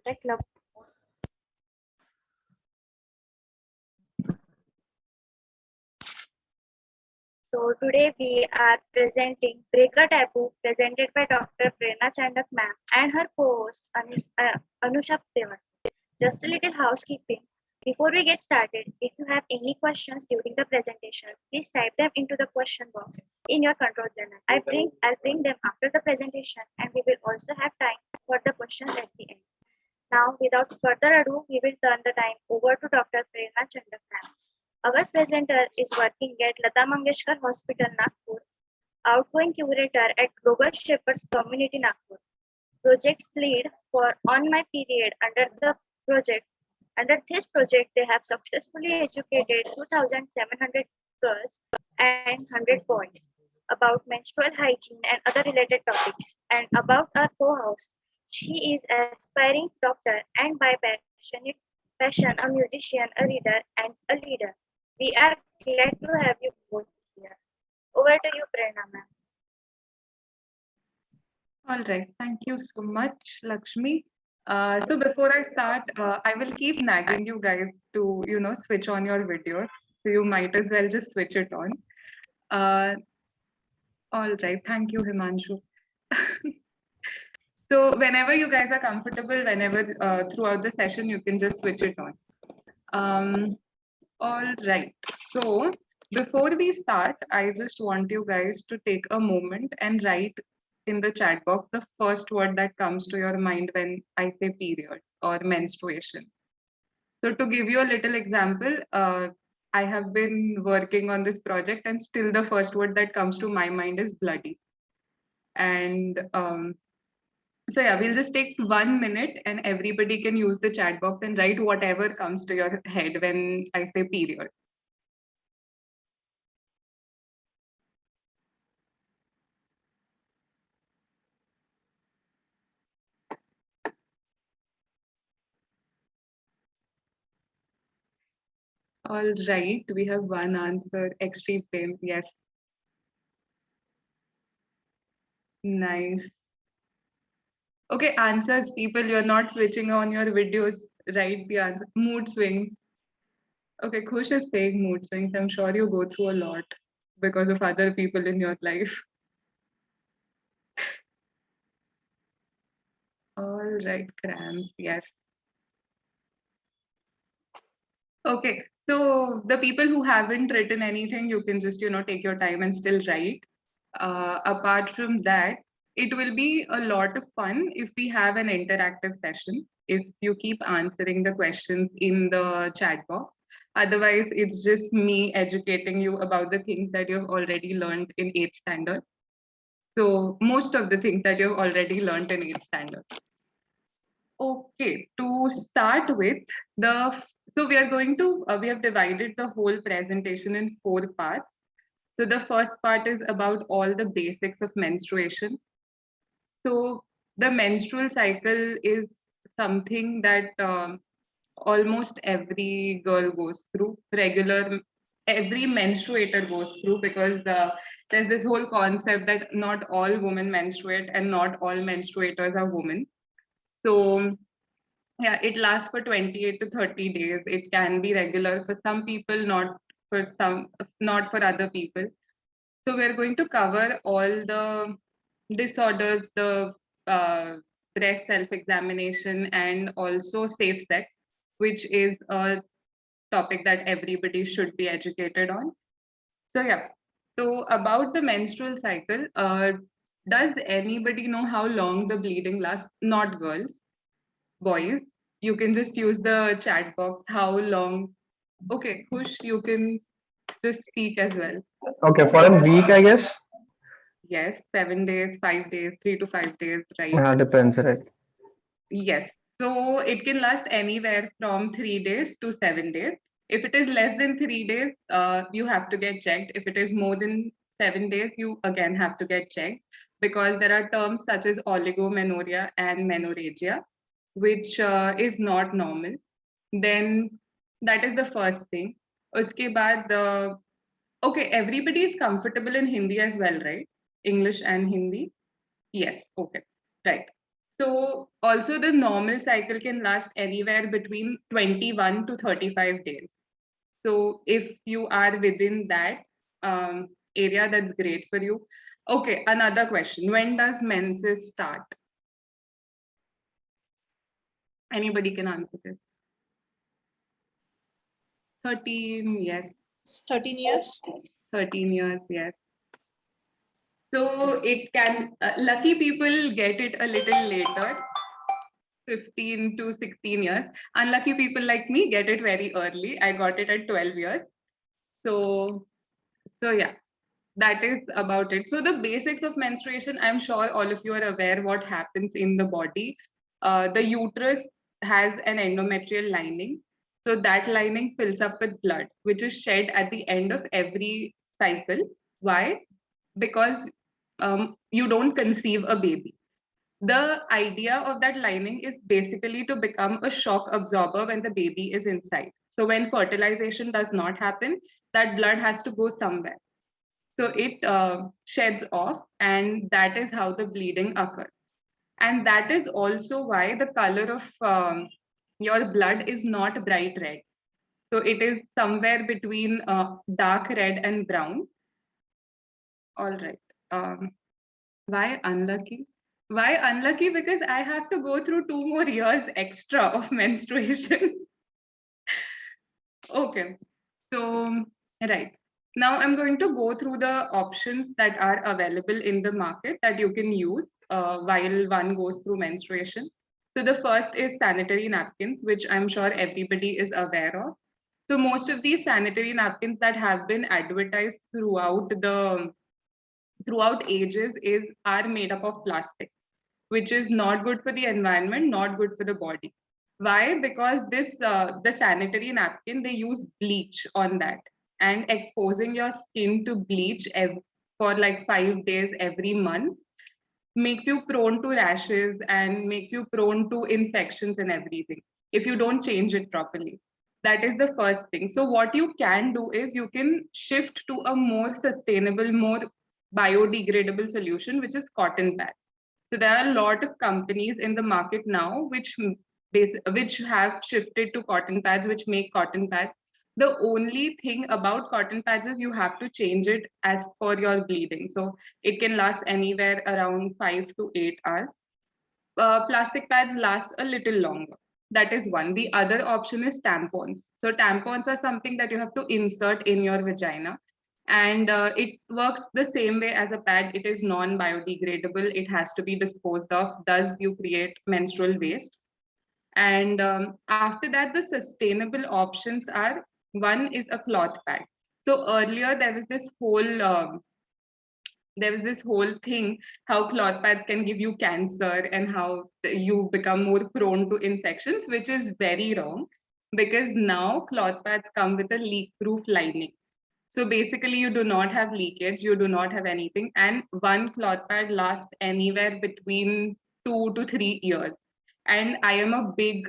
Contact Club. So today we are presenting Break a Taboo presented by Dr. Prerna Chandak ma'am and her co-host Anusha Devas. Just a little housekeeping. Before we get started, if you have any questions during the presentation, please type them into the question box in your control panel. I'll bring them after the presentation, and we will also have time for the questions at the end. Now, without further ado, we will turn the time over to Dr. Prerna Chandak ma'am. Our presenter is working at Lata Mangeshkar Hospital, Nagpur, outgoing curator at Global Shepherds Community, Nagpur, projects lead for On My Period. Under this project, they have successfully educated 2,700 girls and 100 boys about menstrual hygiene and other related topics. And about our co-host, she is an aspiring doctor and by passion a musician, a reader, and a leader. We are glad to have you both here. Over to you, Prerna ma'am. All right, thank you so much, Lakshmi. So before I start, I will keep nagging you guys to, switch on your videos. So you might as well just switch it on. All right, thank you, Himanshu. So whenever you guys are comfortable, whenever throughout the session, you can just switch it on. All right, so before we start, I just want you guys to take a moment and write in the chat box the first word that comes to your mind when I say periods or menstruation. So to give you a little example, I have been working on this project and still the first word that comes to my mind is bloody. And so yeah, we'll just take 1 minute and everybody can use the chat box and write whatever comes to your head when I say period. All right, we have one answer, extreme pain, yes. Nice. Okay, answers, people, you're not switching on your videos, right? The answer, mood swings. Okay, Khush is saying mood swings. I'm sure you go through a lot because of other people in your life. All right, cramps, yes. Okay, so the people who haven't written anything, you can just, take your time and still write. Apart from that, it will be a lot of fun if we have an interactive session, if you keep answering the questions in the chat box. Otherwise, it's just me educating you about the things that you've already learned in 8th standard. So most of the things that you've already learned in 8th standard. Okay, to start with, so we are going to, we have divided the whole presentation in 4 parts. So the first part is about all the basics of menstruation. So the menstrual cycle is something that almost every girl goes through, every menstruator goes through, because there's this whole concept that not all women menstruate and not all menstruators are women. So yeah, it lasts for 28 to 30 days. It can be regular for some people, not for other people. So we're going to cover all the disorders, the breast self-examination, and also safe sex, which is a topic that everybody should be educated on. So yeah, so about the menstrual cycle, does anybody know how long the bleeding lasts? Not girls, boys. You can just use the chat box. How long? Okay, Kush, you can just speak as well. Okay, for a week, I guess. Yes, 7 days, 5 days, 3 to 5 days, right? Depends, right? Yes. So it can last anywhere from 3 days to 7 days. If it is less than 3 days, you have to get checked. If it is more than 7 days, you again have to get checked, because there are terms such as oligomenorrhea and menorrhagia, which is not normal. Then that is the first thing. Uske baad, okay, everybody is comfortable in Hindi as well, right? English and Hindi. Yes, okay, right. So also the normal cycle can last anywhere between 21 to 35 days. So if you are within that area, that's great for you. Okay, another question. When does menses start? Anybody can answer this. 13, yes. 13 years. 13 years, yes. So it can, lucky people get it a little later, 15 to 16 years. Unlucky people like me get it very early. I got it at 12 years. So yeah, that is about it. So the basics of menstruation, I'm sure all of you are aware what happens in the body. The uterus has an endometrial lining. So that lining fills up with blood, which is shed at the end of every cycle. Why? Because you don't conceive a baby. The idea of that lining is basically to become a shock absorber when the baby is inside. So when fertilization does not happen, that blood has to go somewhere. So it sheds off, and that is how the bleeding occurs. And that is also why the color of your blood is not bright red. So it is somewhere between dark red and brown. All right. Why unlucky? Why unlucky? Because I have to go through 2 more years extra of menstruation. Okay. So, right. Now I'm going to go through the options that are available in the market that you can use while one goes through menstruation. So the first is sanitary napkins, which I'm sure everybody is aware of. So most of these sanitary napkins that have been advertised throughout ages are made up of plastic, which is not good for the environment, not good for the body. Why? Because the sanitary napkin, they use bleach on that, and exposing your skin to bleach for like 5 days every month makes you prone to rashes and makes you prone to infections and everything if you don't change it properly. That is the first thing. So what you can do is you can shift to a more sustainable, more biodegradable solution, which is cotton pads. So there are a lot of companies in the market now which have shifted to cotton pads, which make cotton pads. The only thing about cotton pads is you have to change it as per your bleeding. So it can last anywhere around 5 to 8 hours. Plastic pads last a little longer. That is one. The other option is tampons. So tampons are something that you have to insert in your vagina, and it works the same way as a pad. It is non-biodegradable. It has to be disposed of. Thus, you create menstrual waste. And after that, the sustainable options are, one is a cloth pad. So earlier there was this whole thing how cloth pads can give you cancer and how you become more prone to infections, which is very wrong, because now cloth pads come with a leak proof lining. So basically you do not have leakage, you do not have anything, and one cloth pad lasts anywhere between 2 to 3 years. And I am a big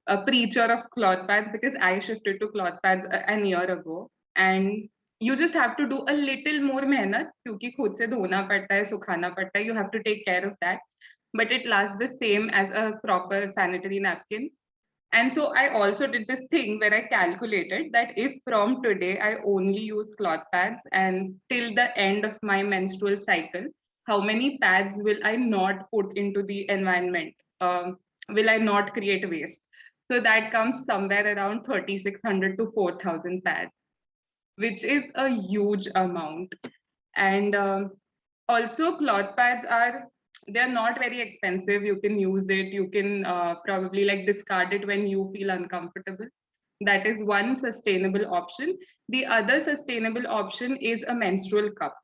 a preacher of cloth pads, because I shifted to cloth pads an year ago. And you just have to do a little more मेहनत, क्योंकि खुद से धोना पड़ता है, सुखाना पड़ता है, you have to take care of that, but it lasts the same as a proper sanitary napkin. And so I also did this thing where I calculated that if from today I only use cloth pads and till the end of my menstrual cycle, how many pads will I not put into the environment? Will I not create waste? So that comes somewhere around 3,600 to 4,000 pads, which is a huge amount. And also cloth pads they're not very expensive. You can use it. You can probably like discard it when you feel uncomfortable. That is one sustainable option. The other sustainable option is a menstrual cup.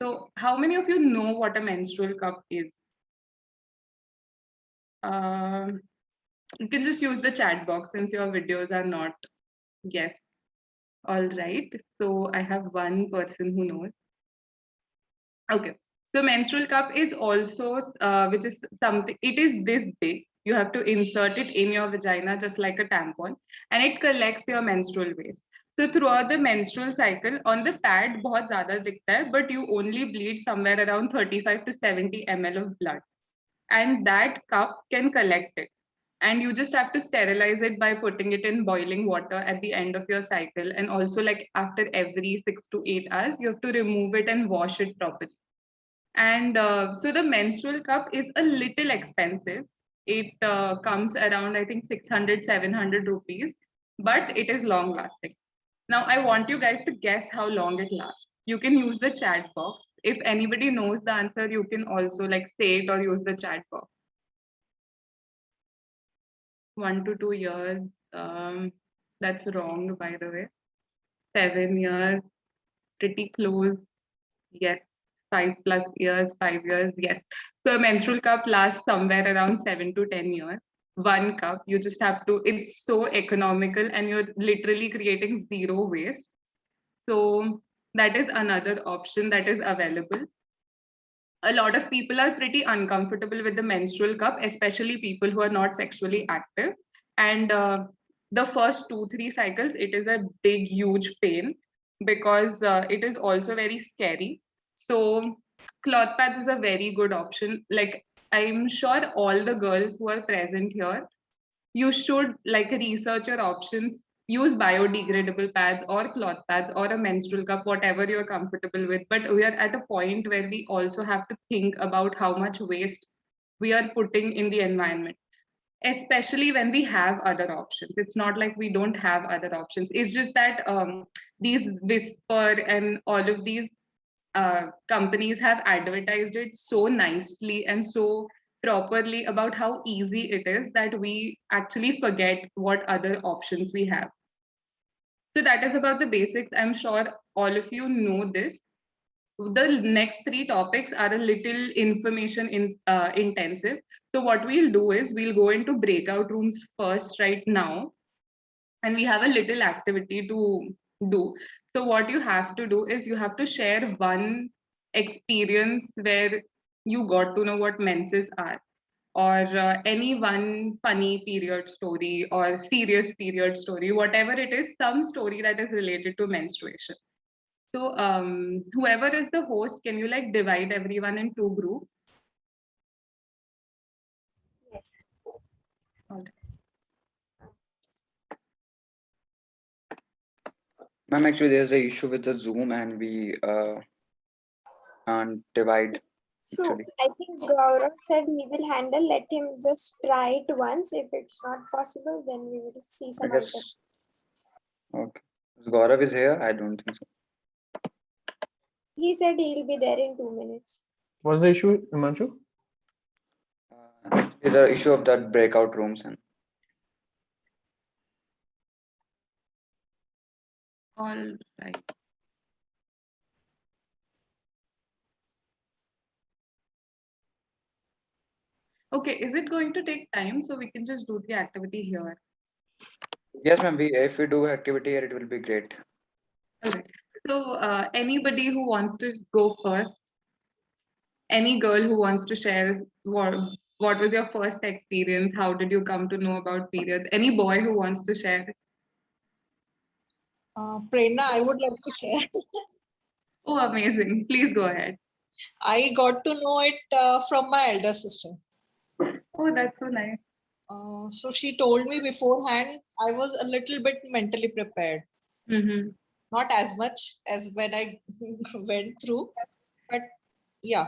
So how many of you know what a menstrual cup is? You can just use the chat box since your videos are not. Yes. All right. So I have one person who knows. Okay. So menstrual cup is also, which is something, it is this big. You have to insert it in your vagina just like a tampon, and it collects your menstrual waste. So throughout the menstrual cycle, on the pad, बहुत ज़्यादा दिखता है, but you only bleed somewhere around 35 to 70 ml of blood. and that cup can collect it. And you just have to sterilize it by putting it in boiling water at the end of your cycle. And also, like after every 6 to 8 hours, you have to remove it and wash it properly. And so the menstrual cup is a little expensive. It comes around, I think, 600, 700 rupees, but it is long lasting. Now, I want you guys to guess how long it lasts. You can use the chat box. If anybody knows the answer, you can also like say it or use the chat box. 1 to 2 years. That's wrong, by the way. 7 years, pretty close. Yes. 5+ years, 5 years. Yes. So a menstrual cup lasts somewhere around 7 to 10 years. One cup, you just have to, it's so economical and you're literally creating zero waste. So that is another option that is available. A lot of people are pretty uncomfortable with the menstrual cup, especially people who are not sexually active. And the first 2, 3 cycles, it is a big, huge pain because it is also very scary. So cloth pads is a very good option. Like I'm sure all the girls who are present here, you should like research your options, use biodegradable pads or cloth pads or a menstrual cup, whatever you're comfortable with. But we are at a point where we also have to think about how much waste we are putting in the environment, especially when we have other options. It's not like we don't have other options. It's just that these Whisper and all of these companies have advertised it so nicely and so properly about how easy it is that we actually forget what other options we have. So that is about the basics. I'm sure all of you know this. The next 3 topics are a little information intensive. So what we'll do is we'll go into breakout rooms first right now, and we have a little activity to do. So what you have to do is you have to share one experience where you got to know what menses are, or any one funny period story or serious period story, whatever it is, some story that is related to menstruation. So whoever is the host, can you like divide everyone in 2 groups? Yes. Okay. Ma'am, actually, there's an issue with the Zoom and we can't divide. So Actually. I think Gaurav said he will handle. Let him just try it once. If it's not possible, then we will see I some other. guess. Okay. Gaurav is here? I don't think so. He said he'll be there in 2 minutes. What's the issue, Himanshu? Actually, the issue of that breakout rooms and All right. Okay, is it going to take time so we can just do the activity here? yes, ma'am. If we do activity here, it will be great. All right. So anybody who wants to go first, any girl who wants to share what was your first experience? How did you come to know about periods? Any boy who wants to share? Prerna, I would like to share. Oh, amazing. Please go ahead. I got to know it from my elder sister. Oh, that's so nice. So she told me beforehand, I was a little bit mentally prepared. Mm-hmm. Not as much as when I went through, but yeah.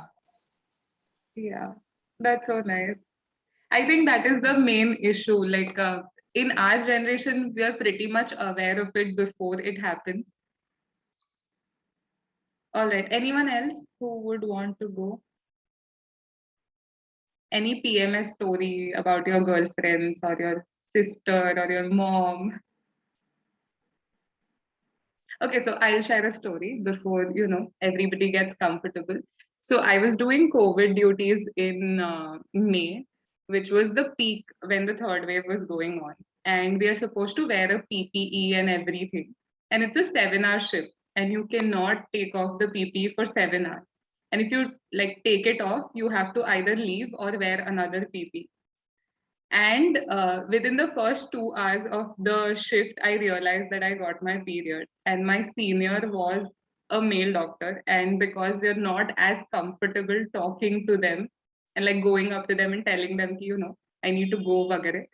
Yeah, that's so nice. I think that is the main issue. Like in our generation, we are pretty much aware of it before it happens. All right. Anyone else who would want to go? Any PMS story about your girlfriends or your sister or your mom? Okay, so I'll share a story before everybody gets comfortable. So I was doing COVID duties in May, which was the peak when the third wave was going on, and we are supposed to wear a PPE and everything, and it's a 7-hour shift, and you cannot take off the PPE for 7 hours. And if you like take it off, you have to either leave or wear another PPE. And within the first 2 hours of the shift, I realized that I got my period. And my senior was a male doctor. And because we're not as comfortable talking to them, and like going up to them and telling them, you know, I need to go vagare.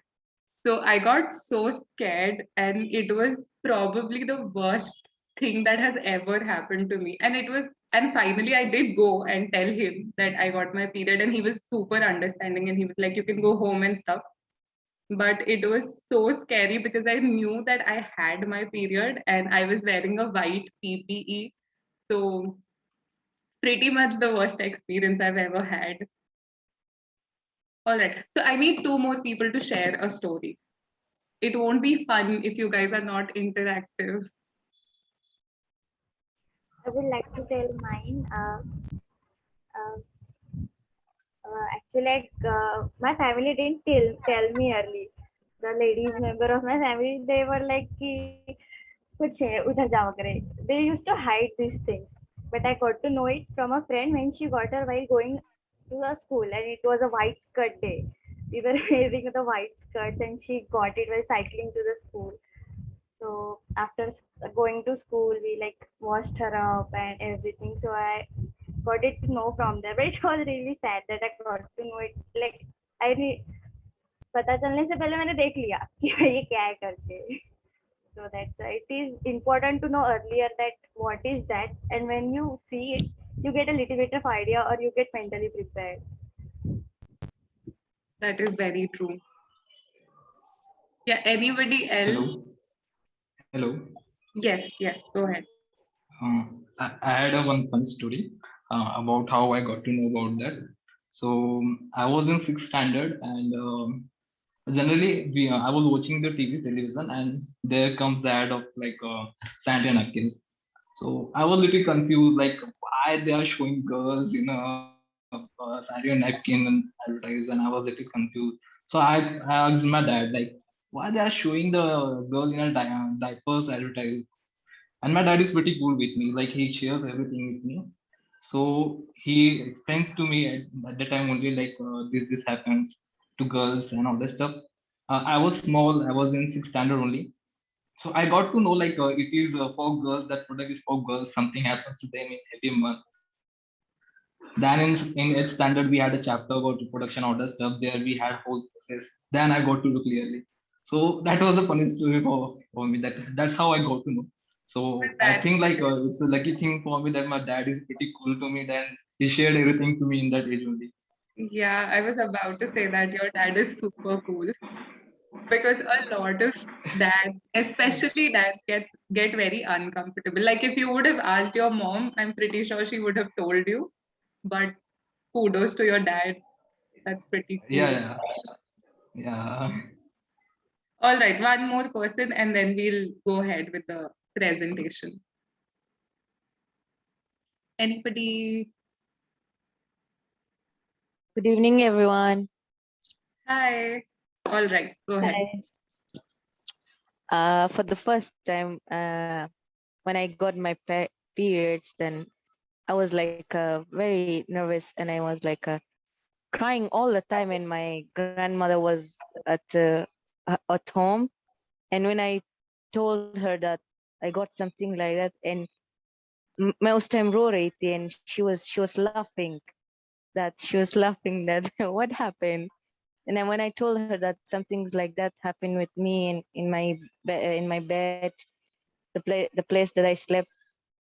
So I got so scared, and it was probably the worst thing that has ever happened to me. And finally I did go and tell him that I got my period, and he was super understanding, and he was like, you can go home and stuff. But it was so scary because I knew that I had my period and I was wearing a white PPE. So pretty much the worst experience I've ever had. All right. So I need two more people to share a story. It won't be fun if you guys are not interactive. I would like to tell mine. Uh, Actually, like, my family didn't tell me early. The ladies member of my family, they were like, कि कुछ है उधर जाओ करे. They used to hide these things, but I got to know it from a friend when she got her while going to a school, and it was a white skirt day. We were wearing the white skirts, and she got it while cycling to the school. So after going to school, we like washed her up and everything. So I got it to know from there. But it was really sad that I got to know it. Like I पता चलने से पहले मैंने देख लिया कि ये क्या है करके. So that's why it is important to know earlier that what is that, and when you see it, you get a little bit of idea or you get mentally prepared. That is very true. Yeah, anybody else? Hello. Hello. Yes, go ahead. I had a one fun story about how I got to know about that. So I was in sixth standard, and generally I was watching the television, and there comes the ad of like sanitary napkins. So I was a little confused, like why they are showing girls in a sanitary napkin and advertise, and I was a little confused. So I asked my dad, like, why they are showing the girl in a diapers advertise? And my dad is pretty cool with me, like he shares everything with me. So he explains to me at the time only, like this happens to girls and all that stuff. I was small, I was in sixth standard only. So I got to know, like it is for girls, that product is for girls, something happens to them in every month. Then in eighth standard we had a chapter about reproduction, all that stuff. There we had whole process. Then I got to know clearly. So that was a funny story for me. That's how I got to know. So I That, think like it's a lucky thing for me that my dad is pretty cool to me. Then he shared everything to me in that age only. yeah, I was about to say that your dad is super cool, because a lot of dads, especially dads, get very uncomfortable. Like if you would have asked your mom, I'm pretty sure she would have told you. But kudos to your dad. That's pretty cool. Yeah, yeah. All right, one more person, and then we'll go ahead with the presentation. Anybody? Good evening, everyone. Hi. All right, go ahead. For the first time, when I got my periods, then I was like very nervous, and I was like crying all the time. And my grandmother was at home, and when I told her that I got something like that, and most time Rory, and she was laughing. That she was laughing that what happened. And then when I told her that something like that happened with me in my bed, the place that I slept,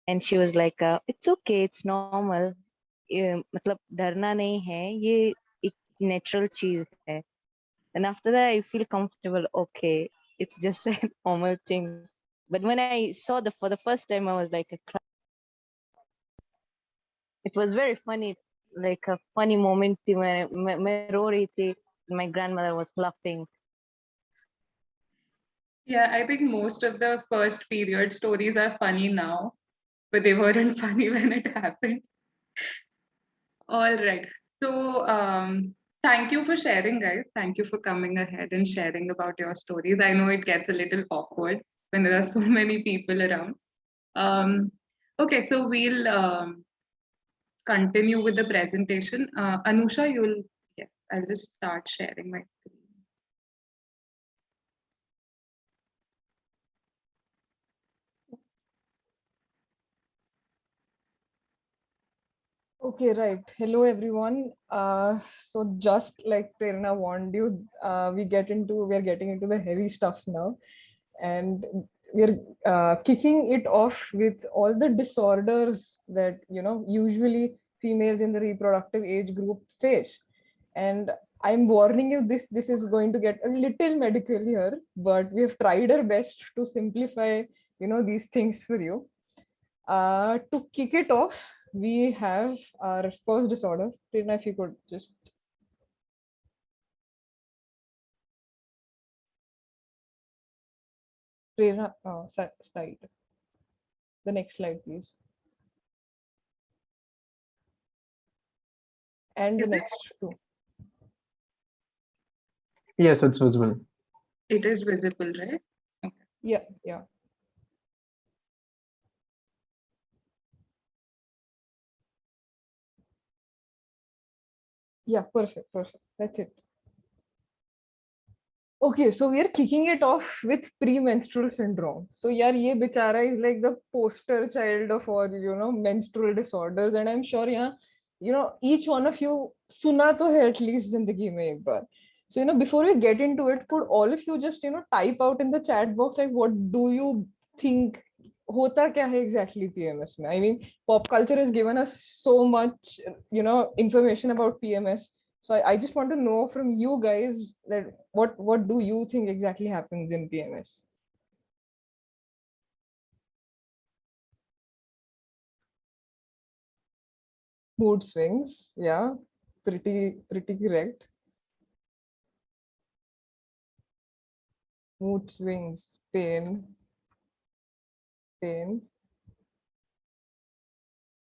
and she was like, "It's okay, it's normal. मतलब डरना नहीं है, ये एक natural चीज है." And after that, I feel comfortable. Okay, it's just a normal thing. But when I saw for the first time, I was like, it was very funny, like a funny moment. मैं रो रही थी, my grandmother was laughing. Yeah, I think most of the first period stories are funny now, but they weren't funny when it happened. All right. So, thank you for sharing, guys. Thank you for coming ahead and sharing about your stories. I know it gets a little awkward when there are so many people around. Okay, so we'll continue with the presentation. Anusha, yes, I'll just start sharing my screen. Okay, right. Hello, everyone. So just like Prerna warned you, we're getting into the heavy stuff now, and we're kicking it off with all the disorders that usually females in the reproductive age group face. And I'm warning you, this is going to get a little medical here, but we've tried our best to simplify these things for you. To kick it off, we have our first disorder. Prerna, if you could just. Prerna, slide. The next slide, please. And the Is it? next two. Yes, it's visible. It is visible, right? Yeah, yeah. Yeah, perfect, perfect. That's it. Okay, so we are kicking it off with premenstrual syndrome. So yeah, ye bichara is like the poster child of all, menstrual disorders. And I'm sure, yeah, each one of you suna to hai at least zindagi mein ek baar. So, before we get into it, could all of you just, type out in the chat box, like, what do you think hota kya hai exactly PMS mein? I mean, pop culture has given us so much, information about PMS. So I just want to know from you guys that what do you think exactly happens in PMS? Mood swings, yeah, pretty correct. Mood swings, pain,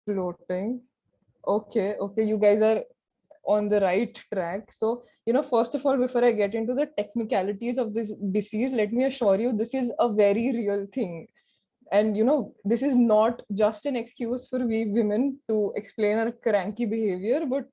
floating. Okay, you guys are on the right track. So, first of all, before I get into the technicalities of this disease, let me assure you this is a very real thing. And this is not just an excuse for we women to explain our cranky behavior, but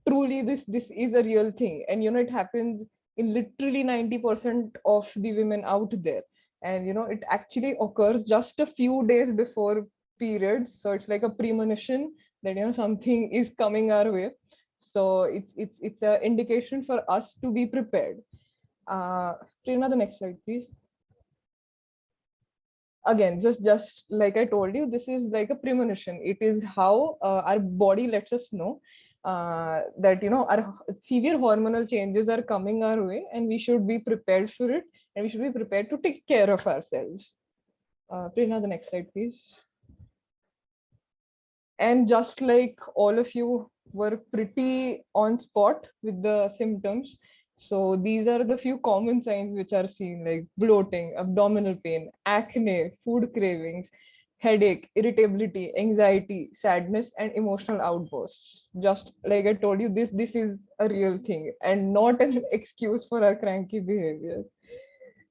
truly this is a real thing. And it happens in literally 90% of the women out there. And it actually occurs just a few days before periods, so it's like a premonition that something is coming our way. So it's a indication for us to be prepared. Prerna, the next slide, please. Again, just like I told you, this is like a premonition. It is how our body lets us know that our severe hormonal changes are coming our way, and we should be prepared for it, and we should be prepared to take care of ourselves. Prerna, the next slide, please. And just like all of you were pretty on spot with the symptoms, so these are the few common signs which are seen, like bloating, abdominal pain, acne, food cravings, headache, irritability, anxiety, sadness, and emotional outbursts. Just like I told you, this is a real thing and not an excuse for our cranky behavior.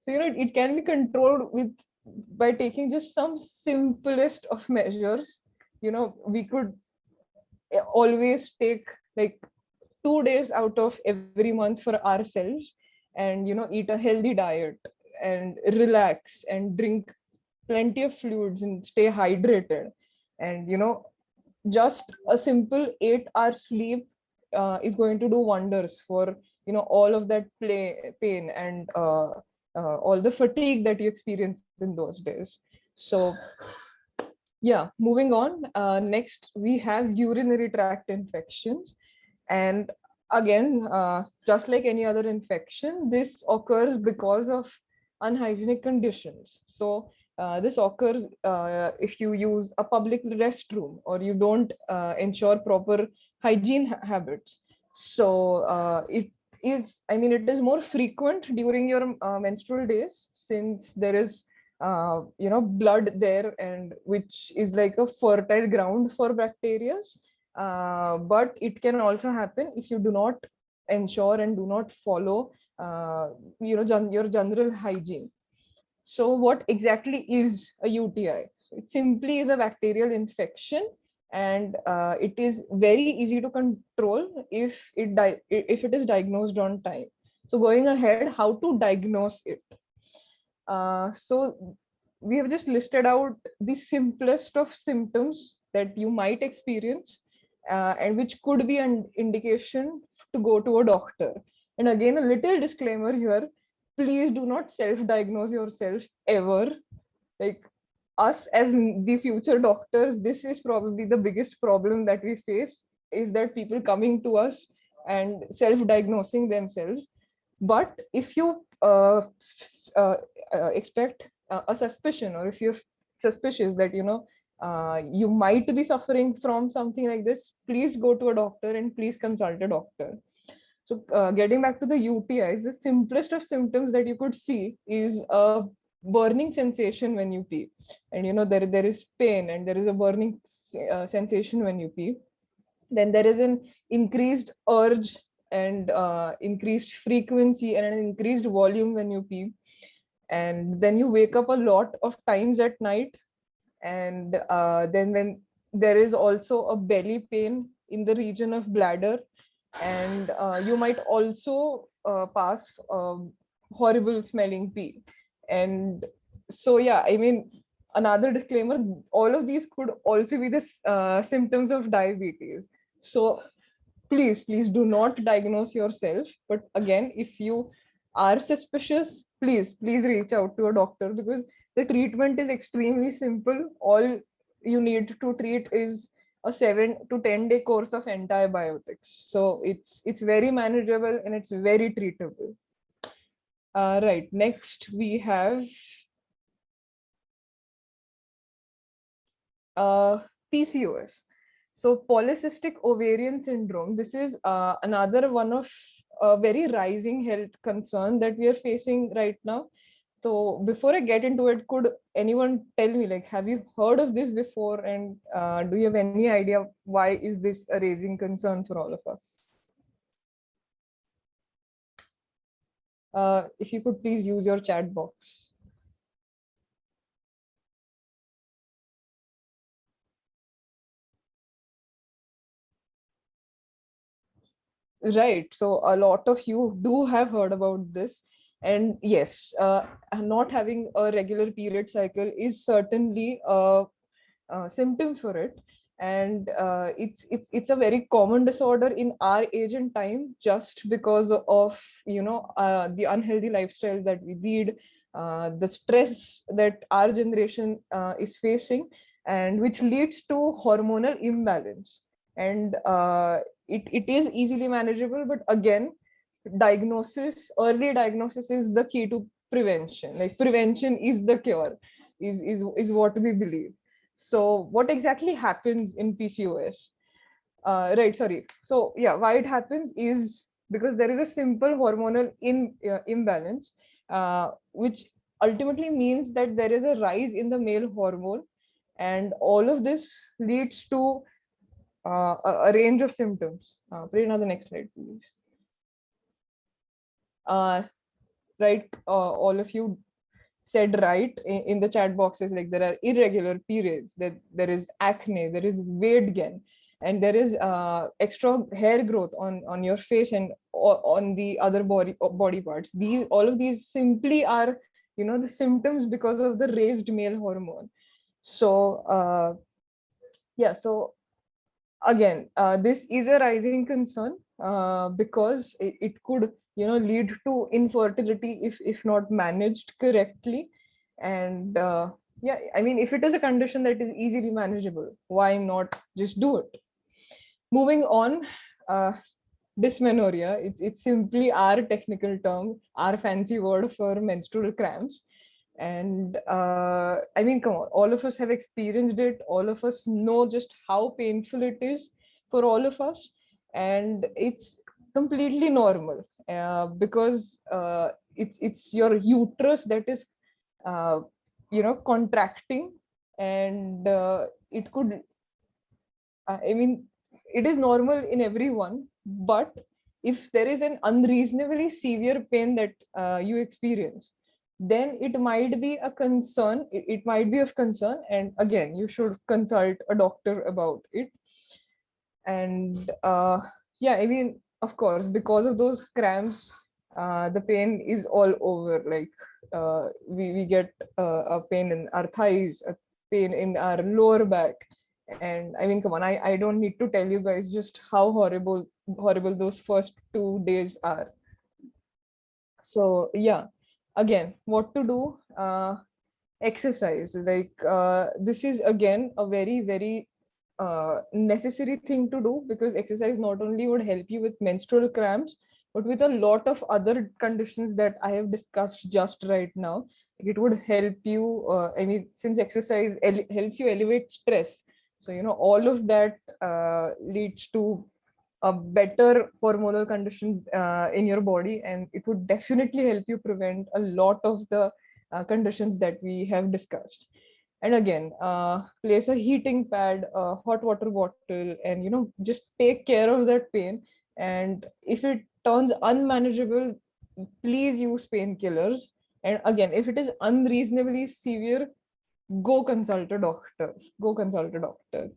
So it can be controlled with by taking just some simplest of measures. We could always take like 2 days out of every month for ourselves, and eat a healthy diet and relax and drink plenty of fluids and stay hydrated. And just a simple 8 hour sleep is going to do wonders for all of that pain and all the fatigue that you experience in those days. So yeah, moving on. Next, we have urinary tract infections. And again, just like any other infection, this occurs because of unhygienic conditions. So this occurs if you use a public restroom or you don't ensure proper hygiene habits. So it is more frequent during your menstrual days, since there is blood there, and which is like a fertile ground for bacteria. But it can also happen if you do not ensure and do not follow your general hygiene. So what exactly is a UTI? So it simply is a bacterial infection, and it is very easy to control if it is diagnosed on time. So going ahead, how to diagnose it? So we have just listed out the simplest of symptoms that you might experience, and which could be an indication to go to a doctor. And again, a little disclaimer here, please do not self-diagnose yourself ever. Like, us as the future doctors, this is probably the biggest problem that we face, is that people coming to us and self-diagnosing themselves. But if you expect a suspicion, or if you're suspicious that you might be suffering from something like this, please go to a doctor and please consult a doctor. So getting back to the UTIs, the simplest of symptoms that you could see is a burning sensation when you pee. And there is pain and there is a burning sensation when you pee. Then there is an increased urge and increased frequency and an increased volume when you pee. And then you wake up a lot of times at night. And then when there is also a belly pain in the region of bladder, and you might also pass horrible smelling pee. And so, yeah, I mean, another disclaimer, all of these could also be the symptoms of diabetes. So please do not diagnose yourself. But again, if you are suspicious, please reach out to a doctor, because the treatment is extremely simple. All you need to treat is a 7 to 10 day course of antibiotics. So it's very manageable and it's very treatable. Right, next we have PCOS. So polycystic ovarian syndrome, this is another one of a very rising health concern that we are facing right now. So before I get into it, could anyone tell me, like, have you heard of this before? And do you have any idea why is this a raising concern for all of us? If you could please use your chat box. Right. So a lot of you do have heard about this. And yes, not having a regular period cycle is certainly a symptom for it. And it's a very common disorder in our age and time, just because of the unhealthy lifestyle that we lead, the stress that our generation is facing, and which leads to hormonal imbalance. And it is easily manageable, but again, early diagnosis is the key to prevention. Like, prevention is the cure, is what we believe. So what exactly happens in PCOS? Right, sorry. So yeah, why it happens is because there is a simple hormonal imbalance, which ultimately means that there is a rise in the male hormone, and all of this leads to a range of symptoms. Prerna, the next slide, please. Right, all of you said right in the chat boxes, like, there are irregular periods, that there is acne, there is weight gain, and there is extra hair growth on your face and on the other body parts. All of these simply are the symptoms because of the raised male hormone. So yeah, so again, this is a rising concern because it could lead to infertility if not managed correctly. And yeah, I mean, if it is a condition that is easily manageable, why not just do it? Moving on, dysmenorrhea, it's simply our technical term, our fancy word for menstrual cramps. And I mean, come on, all of us have experienced it. All of us know just how painful it is for all of us. And it's completely normal because it's your uterus that is contracting. And it could, I mean, it is normal in everyone. But if there is an unreasonably severe pain that you experience, then it might be a concern. It might be of concern, and again, you should consult a doctor about it. And yeah, I mean, of course, because of those cramps, the pain is all over. Like, we get a pain in our thighs, a pain in our lower back, And I mean, come on, I don't need to tell you guys just how horrible those first 2 days are. So yeah, again, what to do? Exercise. Like this is again a very necessary thing to do, because exercise not only would help you with menstrual cramps, but with a lot of other conditions that I have discussed just right now. It would help you. I mean, since exercise helps you elevate stress, so all of that leads to a better hormonal conditions in your body, and it would definitely help you prevent a lot of the conditions that we have discussed. And again, place a heating pad, a hot water bottle, and just take care of that pain. And if it turns unmanageable, please use painkillers. And again, if it is unreasonably severe, go consult a doctor. Go consult a doctor.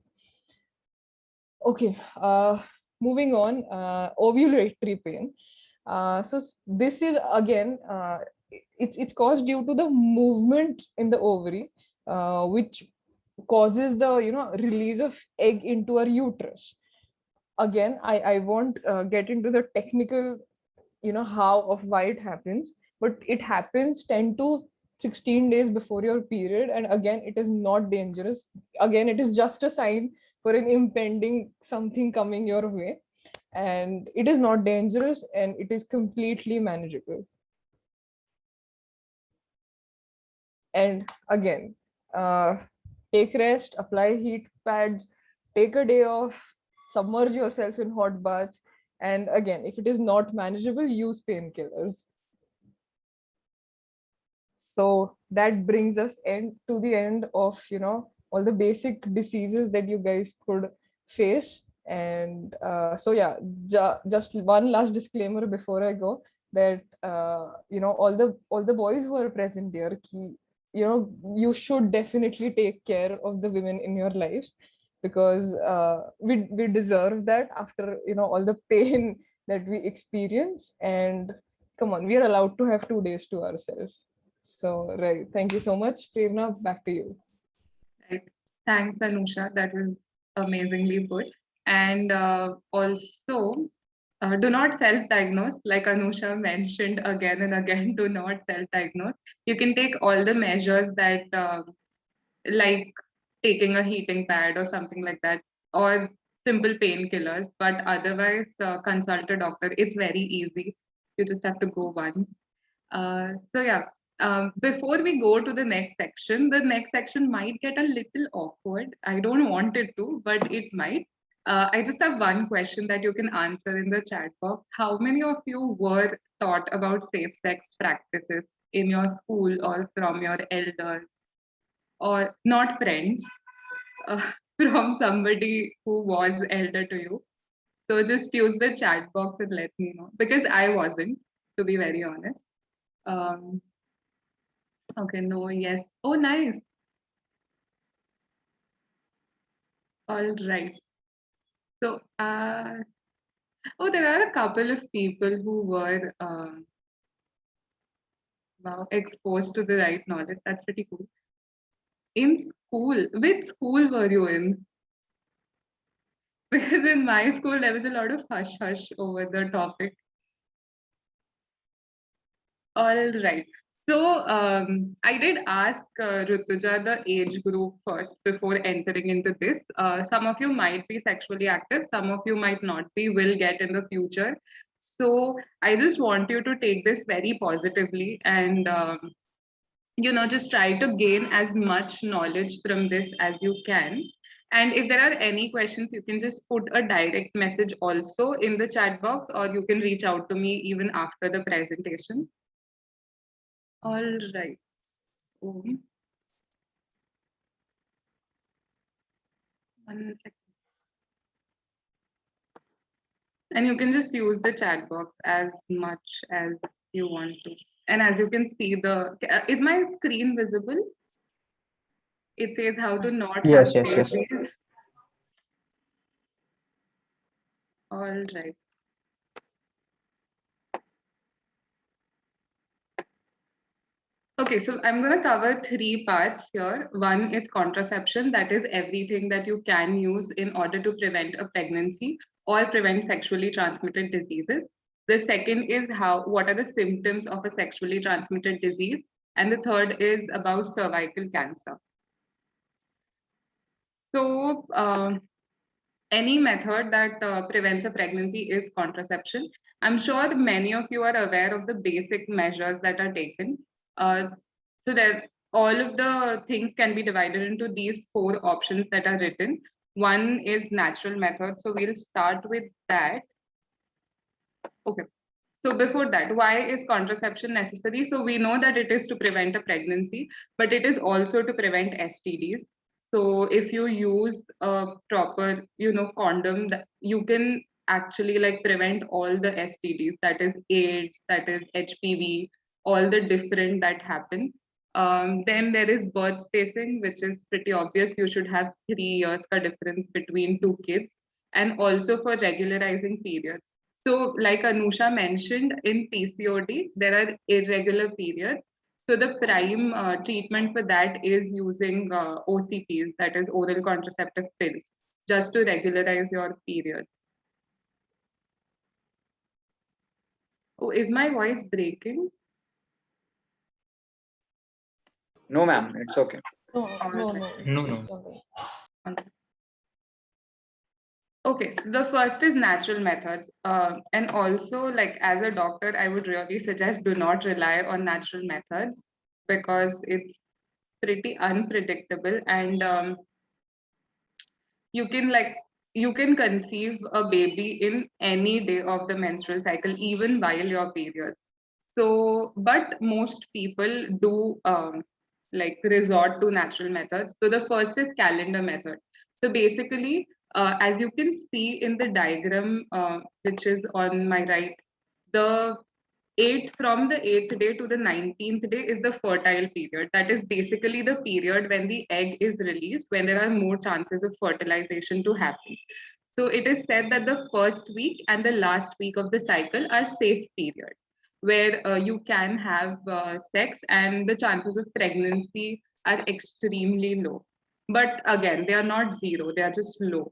Okay, moving on, ovulatory pain. This is again, it's caused due to the movement in the ovary, which causes the release of egg into our uterus. Again, I won't get into the technical how of why it happens, but it happens 10 to 16 days before your period. And again, it is not dangerous. Again, it is just a sign for an impending something coming your way, and it is not dangerous, and it is completely manageable. And again, uh, take rest, apply heat pads, take a day off, submerge yourself in hot baths, and again, if it is not manageable, use painkillers. So that brings us to the end of all the basic diseases that you guys could face. And so yeah, just one last disclaimer before I go, that all the boys who are present here, you should definitely take care of the women in your lives, because we deserve that after all the pain that we experience. And come on, we are allowed to have 2 days to ourselves. So, right. Thank you so much. Prerna, back to you. Right. Thanks, Anusha. That was amazingly good. And also, do not self-diagnose. Like Anusha mentioned again and again, do not self-diagnose. You can take all the measures that, like taking a heating pad or something like that, or simple painkillers. But otherwise, consult a doctor. It's very easy. You just have to go once. So yeah, before we go to the next section might get a little awkward. I don't want it to, but it might. I just have one question that you can answer in the chat box. How many of you were taught about safe sex practices in your school or from your elders, or not friends, uh, from somebody who was elder to you? So just use the chat box and let me know, because I wasn't, to be very honest. Um, Okay, no, yes. Oh, nice. All right. So, there are a couple of people who were wow, exposed to the right knowledge. That's pretty cool. In school, which school were you in? Because in my school, there was a lot of hush hush over the topic. All right. So I did ask Rutuja the age group first before entering into this. Some of you might be sexually active, some of you might not be, will get in the future. So I just want you to take this very positively and just try to gain as much knowledge from this as you can. And if there are any questions, you can just put a direct message also in the chat box, or you can reach out to me even after the presentation. All right. So, 1 second. And you can just use the chat box as much as you want to. And as you can see, is my screen visible? It says how to not Yes, have yes, yes. babies. All right. Okay. Okay, so I'm going to cover 3 parts here. One is contraception, that is everything that you can use in order to prevent a pregnancy or prevent sexually transmitted diseases. The second is what are the symptoms of a sexually transmitted disease, and the third is about cervical cancer. So any method that prevents a pregnancy is contraception. I'm sure many of you are aware of the basic measures that are taken. So that all of the things can be divided into these 4 options that are written. One is natural method. So we'll start with that. Okay. So before that, why is contraception necessary? So we know that it is to prevent a pregnancy, but it is also to prevent STDs. So if you use a proper, condom, that you can actually like prevent all the STDs, that is AIDS, that is HPV, all the different that happen. Then there is birth spacing, which is pretty obvious. You should have 3 years ka difference between 2 kids, and also for regularizing periods. So like Anusha mentioned, in PCOD, there are irregular periods. So the prime treatment for that is using OCPs, that is oral contraceptive pills, just to regularize your periods. Oh, is my voice breaking? No, ma'am, it's okay. No, All no, right. no. No, it's no. all right. Okay, so the first is natural methods. And also, like as a doctor, I would really suggest do not rely on natural methods because it's pretty unpredictable, and you can conceive a baby in any day of the menstrual cycle, even while your periods. So, but most people do like resort to natural methods. So the first is calendar method. So basically, as you can see in the diagram, which is on my right, the from the 8th day to the 19th day is the fertile period. That is basically the period when the egg is released, when there are more chances of fertilization to happen. So it is said that the first week and the last week of the cycle are safe periods where you can have sex and the chances of pregnancy are extremely low. But again, they are not zero, they are just low.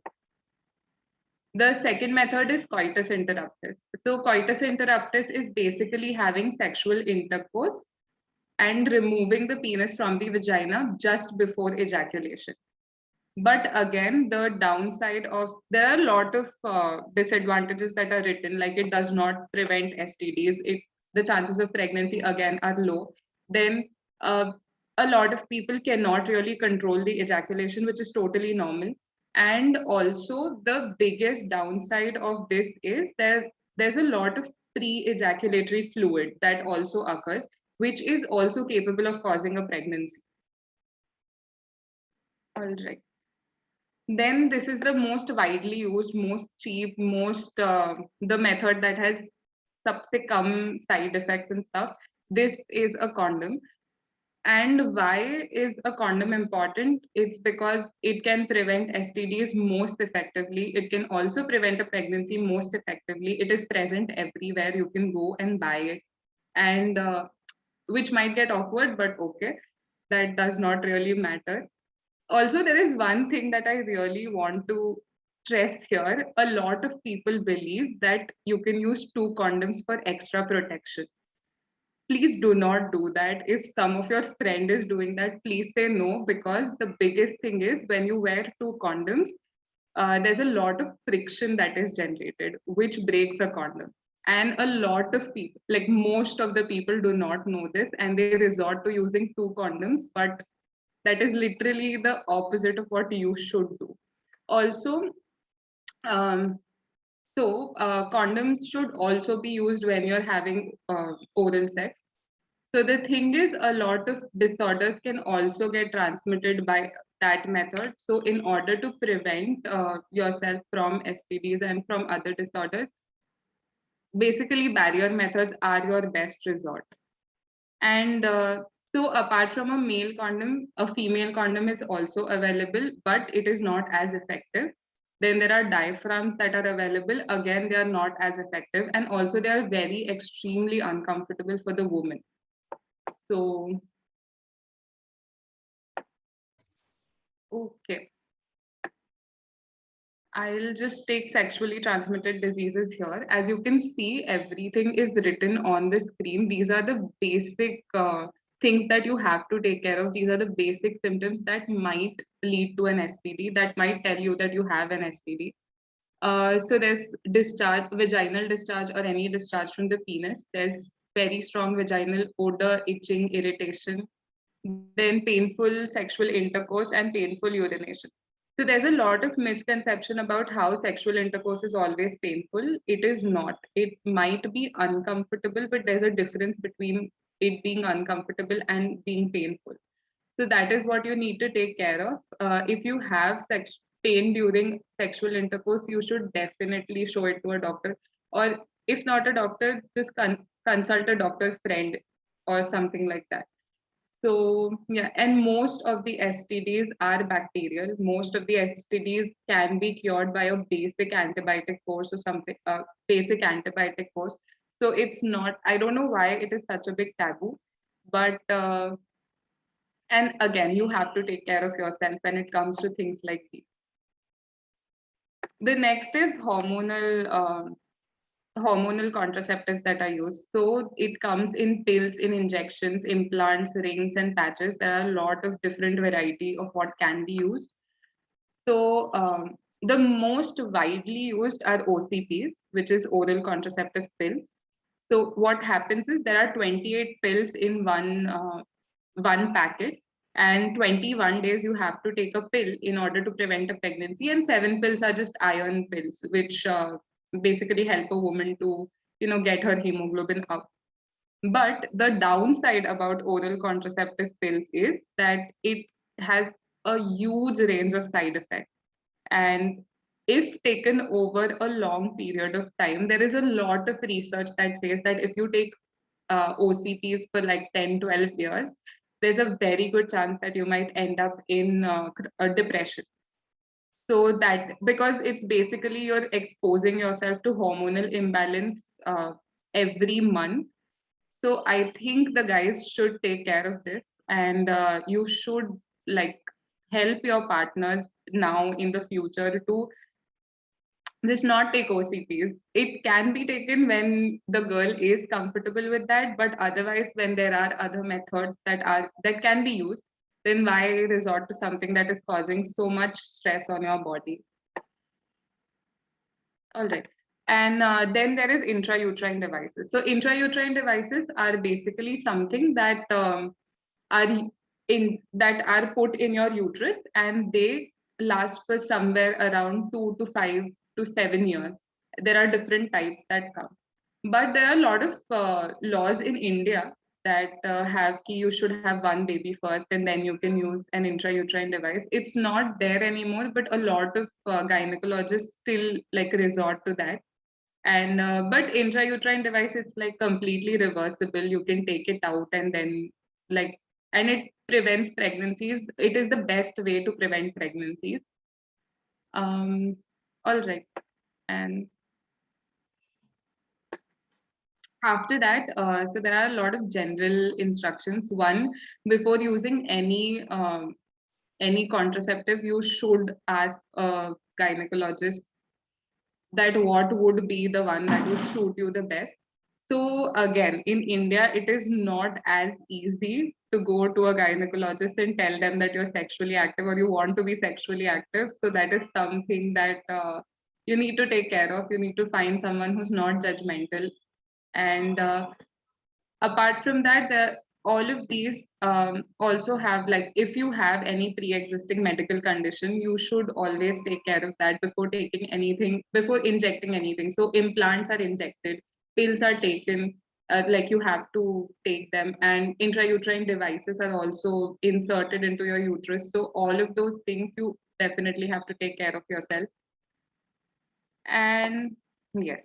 The second method is coitus interruptus. So coitus interruptus is basically having sexual intercourse and removing the penis from the vagina just before ejaculation. But again, the downside of there are a lot of disadvantages that are written, like it does not prevent STDs. The chances of pregnancy again are low. Then a lot of people cannot really control the ejaculation, which is totally normal. And also the biggest downside of this is there's a lot of pre-ejaculatory fluid that also occurs, which is also capable of causing a pregnancy. All right. Then this is the most widely used, most cheap, the method that has subsequent side effects and stuff. This is a condom. And why is a condom important? It's because it can prevent STDs most effectively. It can also prevent a pregnancy most effectively. It is present everywhere. You can go and buy it. And which might get awkward, but okay, that does not really matter. Also, there is one thing that I really want to stress here. A lot of people believe that you can use 2 condoms for extra protection. Please do not do that. If some of your friend is doing that, please say no, because the biggest thing is when you wear 2 condoms, there's a lot of friction that is generated, which breaks a condom. And a lot of people, like most of the people, do not know this and they resort to using 2 condoms, but that is literally the opposite of what you should do. Also, um, condoms should also be used when you're having oral sex. So the thing is, a lot of disorders can also get transmitted by that method. So in order to prevent yourself from STDs and from other disorders, basically barrier methods are your best resort. And so apart from a male condom, a female condom is also available, but it is not as effective. Then there are diaphragms that are available. Again, they are not as effective. And also they are very extremely uncomfortable for the woman. So Okay. I'll just take sexually transmitted diseases here. As you can see, everything is written on the screen. These are the basic things that you have to take care of. These are the basic symptoms that might lead to an STD, that might tell you that you have an STD. So there's discharge, vaginal discharge, or any discharge from the penis. There's very strong vaginal odor, itching, irritation, then painful sexual intercourse and painful urination. So there's a lot of misconception about how sexual intercourse is always painful. It is not. It might be uncomfortable, but there's a difference between it being uncomfortable and being painful. So that is what you need to take care of. If you have pain during sexual intercourse, you should definitely show it to a doctor, or if not a doctor, just consult a doctor friend or something like that. So yeah, and most of the STDs are bacterial. Most of the STDs can be cured by a basic antibiotic course or something, basic antibiotic course. So it's not, I don't know why it is such a big taboo, but and again, you have to take care of yourself when it comes to things like these. The next is hormonal contraceptives that are used. So it comes in pills, in injections, implants, rings, and patches. There are a lot of different variety of what can be used. So the most widely used are OCPs, which is oral contraceptive pills. So what happens is there are 28 pills in one packet, and 21 days you have to take a pill in order to prevent a pregnancy, and 7 pills are just iron pills, which basically help a woman to get her hemoglobin up. But the downside about oral contraceptive pills is that it has a huge range of side effects, and if taken over a long period of time, there is a lot of research that says that if you take OCPs for like 10-12 years, there's a very good chance that you might end up in a depression. So that, because it's basically you're exposing yourself to hormonal imbalance every month. So I think the guys should take care of this, and you should like help your partners now in the future to just not take OCPs. It can be taken when the girl is comfortable with that, but otherwise, when there are other methods that can be used, then why resort to something that is causing so much stress on your body? All right. And then there is intrauterine devices. So intrauterine devices are basically something that are that are put in your uterus, and they last for somewhere around 2 to 5 to 7 years. There are different types that come, but there are a lot of laws in India that have you should have one baby first and then you can use an intrauterine device. It's not there anymore, but a lot of gynecologists still like resort to that. And but intrauterine device, it's like completely reversible. You can take it out and then like, and it prevents pregnancies. It is the best way to prevent pregnancies. All right. And after that, so there are a lot of general instructions. One, before using any contraceptive, you should ask a gynecologist that what would be the one that would suit you the best. So again, in India, it is not as easy to go to a gynecologist and tell them that you're sexually active or you want to be sexually active. So that is something that you need to take care of. You need to find someone who's not judgmental. And apart from that, all of these also have, like, if you have any pre-existing medical condition, you should always take care of that before taking anything, before injecting anything. So implants are injected, pills are taken, like you have to take them, and intrauterine devices are also inserted into your uterus. So all of those things you definitely have to take care of yourself. And yes,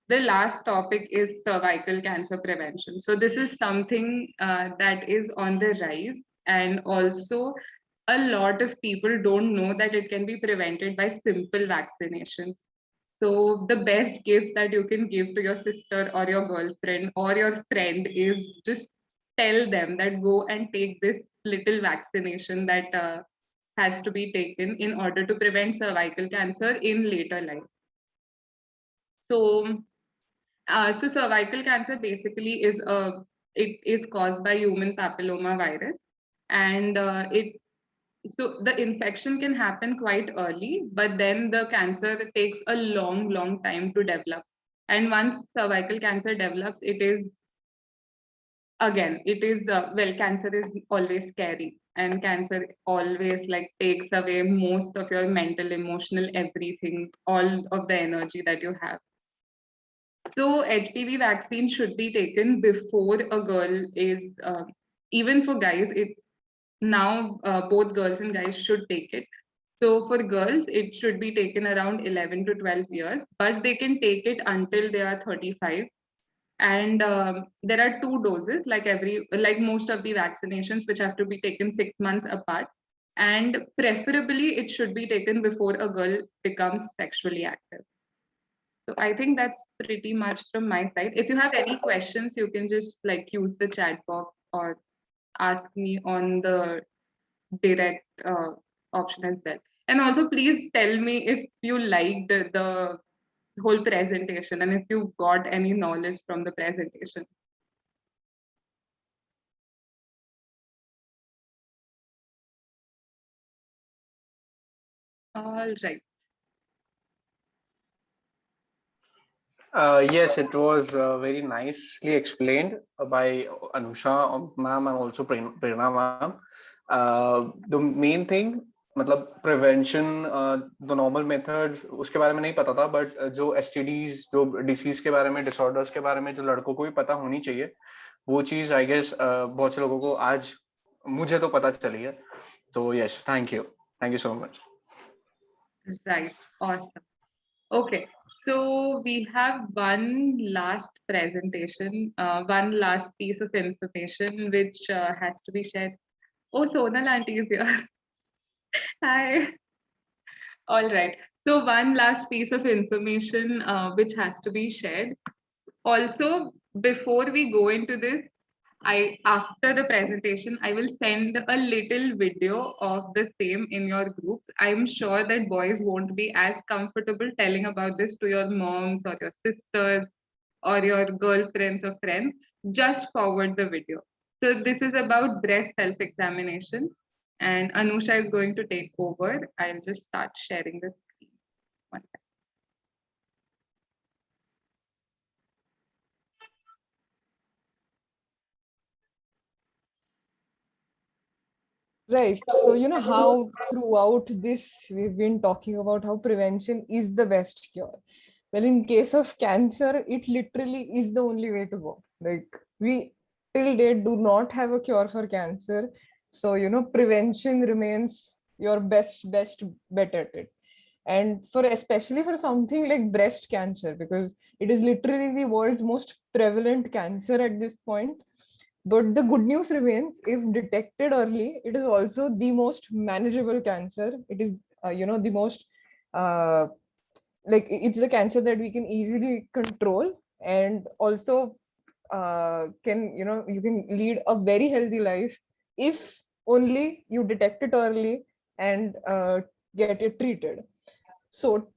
the last topic is cervical cancer prevention. So this is something that is on the rise, and also a lot of people don't know that it can be prevented by simple vaccinations. So the best gift that you can give to your sister or your girlfriend or your friend is just tell them that go and take this little vaccination that has to be taken in order to prevent cervical cancer in later life. So, so cervical cancer basically it is caused by human papilloma virus, and so the infection can happen quite early, but then the cancer takes a long time to develop. And once cervical cancer develops, it is well, cancer is always scary, and cancer always like takes away most of your mental, emotional, everything, all of the energy that you have. So HPV vaccine should be taken before a girl is, even for guys, it now both girls and guys should take it. So for girls, it should be taken around 11 to 12 years, but they can take it until they are 35. And there are 2 doses, like most of the vaccinations, which have to be taken 6 months apart. And preferably, it should be taken before a girl becomes sexually active. So I think that's pretty much from my side. If you have any questions, you can just like use the chat box or ask me on the direct option as well. And also, please tell me if you liked the whole presentation and if you got any knowledge from the presentation. All right. Yes, it was very nicely explained by Anusha ma'am and also Prerna ma'am. The main thing, मतलब prevention, the normal methods उसके बारे में नहीं पता था, but जो STDs, जो disease के बारे में, disorders के बारे में जो लड़कों को भी पता होनी चाहिए, वो चीज I guess बहुत से लोगों को आज मुझे तो पता चली है. So yes, thank you so much. Right, awesome. Okay, so we have one last presentation, one last piece of information which has to be shared. Oh, Sonal auntie is here. Hi. All right. So one last piece of information which has to be shared. Also, before we go into this, after the presentation, I will send a little video of the same in your groups. I'm sure that boys won't be as comfortable telling about this to your moms or your sisters or your girlfriends or friends. Just forward the video. So this is about breast self-examination, and Anusha is going to take over. I'll just start sharing the screen. One second. Right. So, you know how throughout this we've been talking about how prevention is the best cure. Well, in case of cancer, it literally is the only way to go. Like, we till date do not have a cure for cancer. So, you know, prevention remains your best bet at it. And for especially for something like breast cancer, because it is literally the world's most prevalent cancer at this point. But the good news remains, if detected early, it is also the most manageable cancer. It is, the most, it's the cancer that we can easily control, and also you can lead a very healthy life if only you detect it early and get it treated. So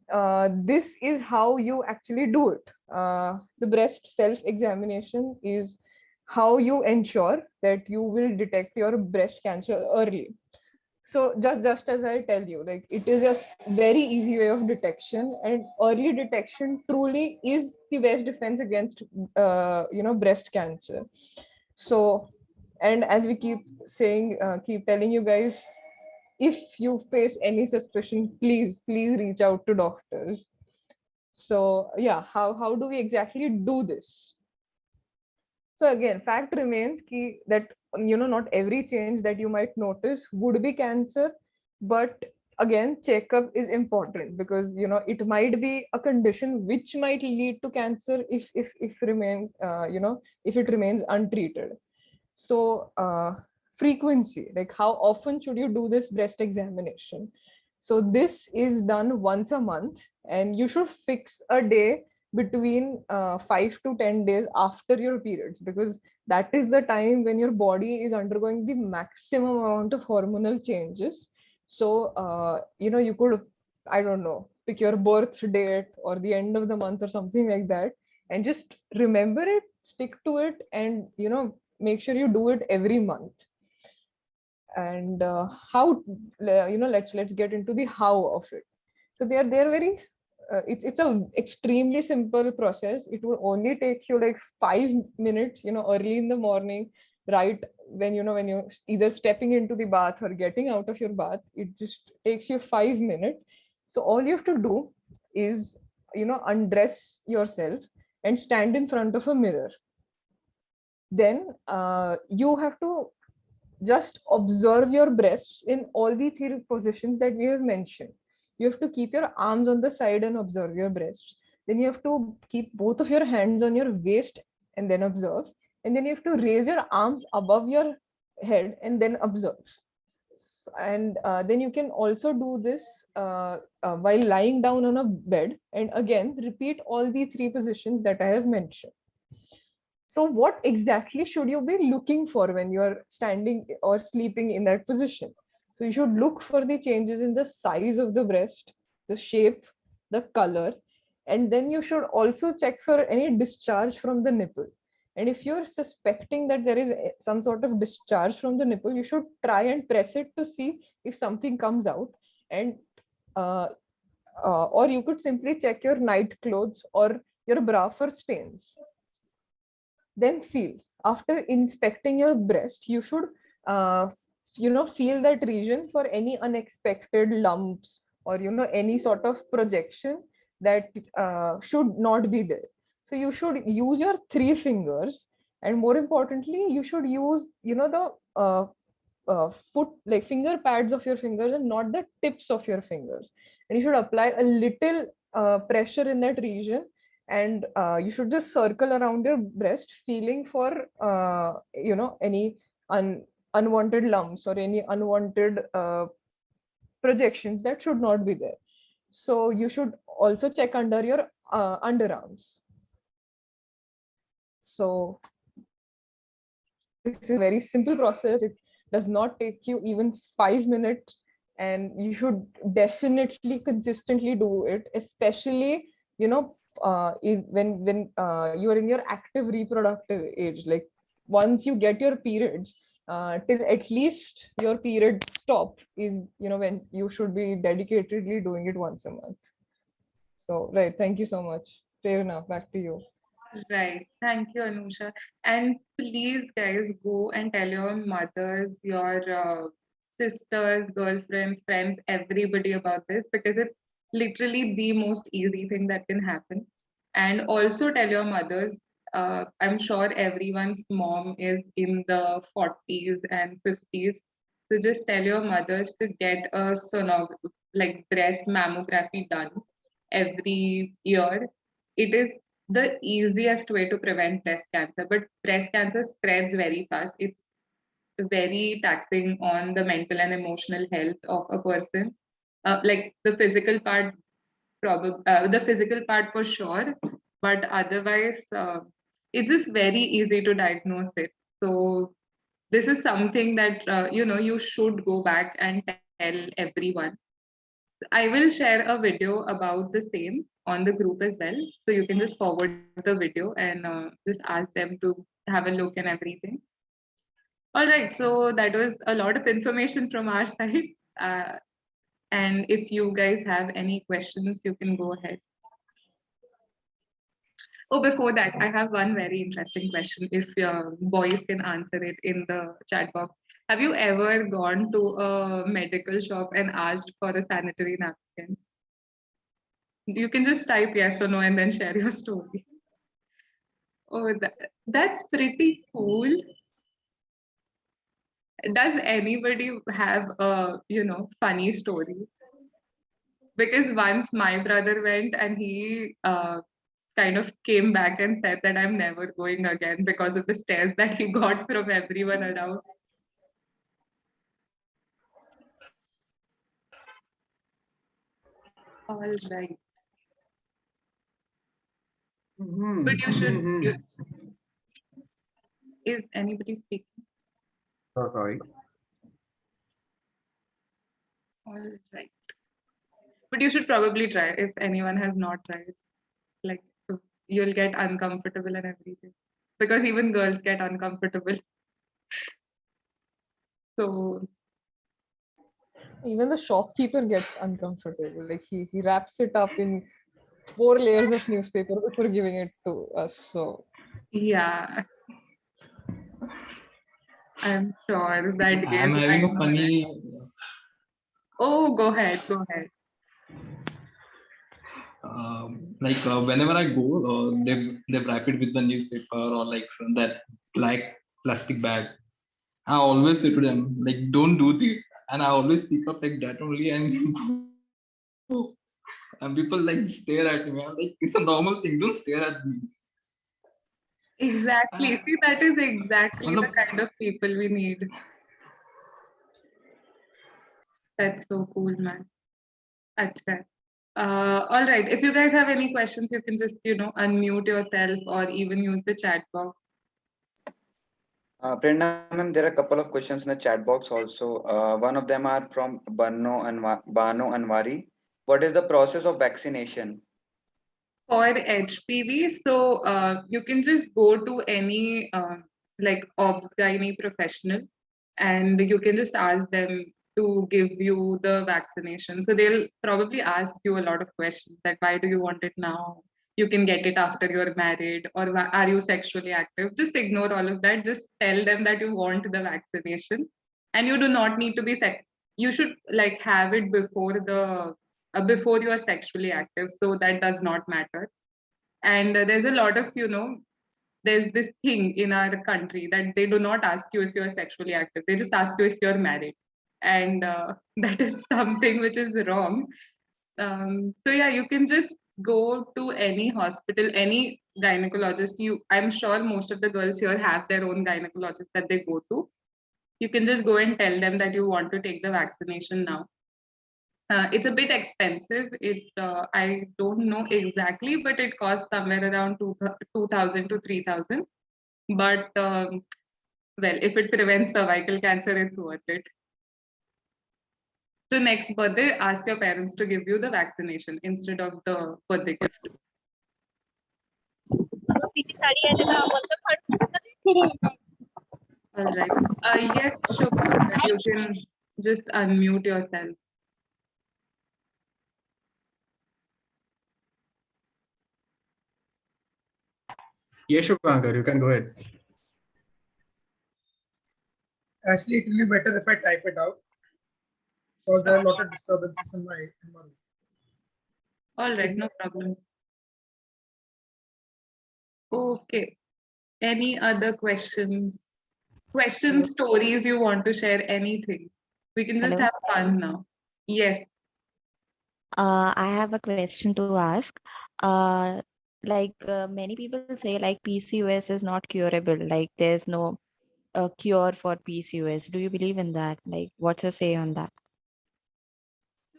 this is how you actually do it. The breast self-examination is how you ensure that you will detect your breast cancer early. So just as I tell you, like, it is a very easy way of detection, and early detection truly is the best defense against breast cancer. So, and as we keep saying, keep telling you guys, if you face any suspicion, please reach out to doctors. So yeah, how do we exactly do this? So again, fact remains key that not every change that you might notice would be cancer, but again, checkup is important because it might be a condition which might lead to cancer if if it remains untreated. So frequency, like how often should you do this breast examination? So this is done once a month, and you should fix a day between 5 to 10 days after your periods, because that is the time when your body is undergoing the maximum amount of hormonal changes, So, you could, I don't know, pick your birth date or the end of the month or something like that, and just remember it, stick to it, and, make sure you do it every month. And how, let's get into the how of it. So they're very, it's a extremely simple process. It will only take you like 5 minutes, early in the morning, right when you're either stepping into the bath or getting out of your bath. It just takes you 5 minutes. So all you have to do is, undress yourself and stand in front of a mirror. Then you have to just observe your breasts in all the three positions that we have mentioned. You have to keep your arms on the side and observe your breasts. Then you have to keep both of your hands on your waist and then observe. And then you have to raise your arms above your head and then observe. And then you can also do this while lying down on a bed. And again, repeat all the three positions that I have mentioned. So what exactly should you be looking for when you are standing or sleeping in that position? So you should look for the changes in the size of the breast, the shape, the color, and then you should also check for any discharge from the nipple. And if you're suspecting that there is some sort of discharge from the nipple, you should try and press it to see if something comes out. And or you could simply check your night clothes or your bra for stains. Then feel. After inspecting your breast, you should feel that region for any unexpected lumps or any sort of projection that should not be there. So you should use your 3 fingers, and more importantly, you should use the foot, like finger pads of your fingers and not the tips of your fingers. And you should apply a little pressure in that region, and you should just circle around your breast, feeling for any unwanted lumps or any unwanted projections that should not be there. So you should also check under your underarms. So this is a very simple process. It does not take you even 5 minutes, and you should definitely consistently do it, especially when you are in your active reproductive age. Like once you get your periods, till at least your periods stop is when you should be dedicatedly doing it once a month. So right, thank you so much. Prerna, back to you. Right. Thank you, Anusha. And please, guys, go and tell your mothers, your sisters, girlfriends, friends, everybody about this, because it's literally the most easy thing that can happen. And also tell your mothers. I'm sure everyone's mom is in the 40s and 50s. So just tell your mothers to get a sonography, like breast mammography done every year. It is the easiest way to prevent breast cancer, but breast cancer spreads very fast. It's very taxing on the mental and emotional health of a person. Like the physical part, probably the physical part for sure, but otherwise, it's just very easy to diagnose it. So this is something that you should go back and tell everyone. I will share a video about the same on the group as well. So you can just forward the video and just ask them to have a look and everything. All right, so that was a lot of information from our side. And if you guys have any questions, you can go ahead. Oh, before that, I have one very interesting question. If your boys can answer it in the chat box. Have you ever gone to a medical shop and asked for a sanitary napkin? You can just type yes or no and then share your story. Oh, that's pretty cool. Does anybody have a funny story? Because once my brother went and he kind of came back and said that I'm never going again because of the stares that he got from everyone around. All right. But you should. Is anybody speaking? So sorry. All right. But you should probably try if anyone has not tried. Like you'll get uncomfortable and everything. Because even girls get uncomfortable. So Even the shopkeeper gets uncomfortable. Like he wraps it up in 4 layers of newspaper before giving it to us. So yeah, I'm sure that I'm guys having I a know that. funny, Oh, go ahead, go ahead. whenever I go, they wrap it with the newspaper or like that like plastic bag. I always say to them like, don't do this, and I always speak up like that only, and and people like stare at me. I'm like, it's a normal thing. Don't stare at me. Exactly. See, that is exactly the Matlab, kind of people we need. That's so cool, man. Acha. All right. If you guys have any questions, you can just, unmute yourself or even use the chat box. Prerna ma'am, there are a couple of questions in the chat box also. One of them are from Bano Anwari. What is the process of vaccination? For HPV, so you can just go to any like obs gynae professional and you can just ask them to give you the vaccination. So they'll probably ask you a lot of questions that why do you want it now? You can get it after you're married, or are you sexually active? Just ignore all of that. Just tell them that you want the vaccination, and you do not need to be you should like have it before you are sexually active, so that does not matter. And there's a lot of there's this thing in our country that they do not ask you if you're sexually active, they just ask you if you're married, and that is something which is wrong. So yeah, you can just go to any hospital, any gynecologist. I'm sure most of the girls here have their own gynecologist that they go to. You can just go and tell them that you want to take the vaccination now. It's a bit expensive. I don't know exactly, but it costs somewhere around 2,000 to 3,000. But well, if it prevents cervical cancer, it's worth it. So next birthday, ask your parents to give you the vaccination instead of the birthday gift. All right. Yes, Shubha, you can just unmute yourself. Yes, Shubhankar, you can go ahead. Actually, it will be better if I type it out. So there are a lot of disturbances in my room. All right, no problem. Okay. Any other questions? Questions, stories you want to share, anything. We can just Hello. have fun now. Yes. I have a question to ask. Many people say like PCOS is not curable, like there's no cure for PCOS. Do you believe in that? Like, what's your say on that?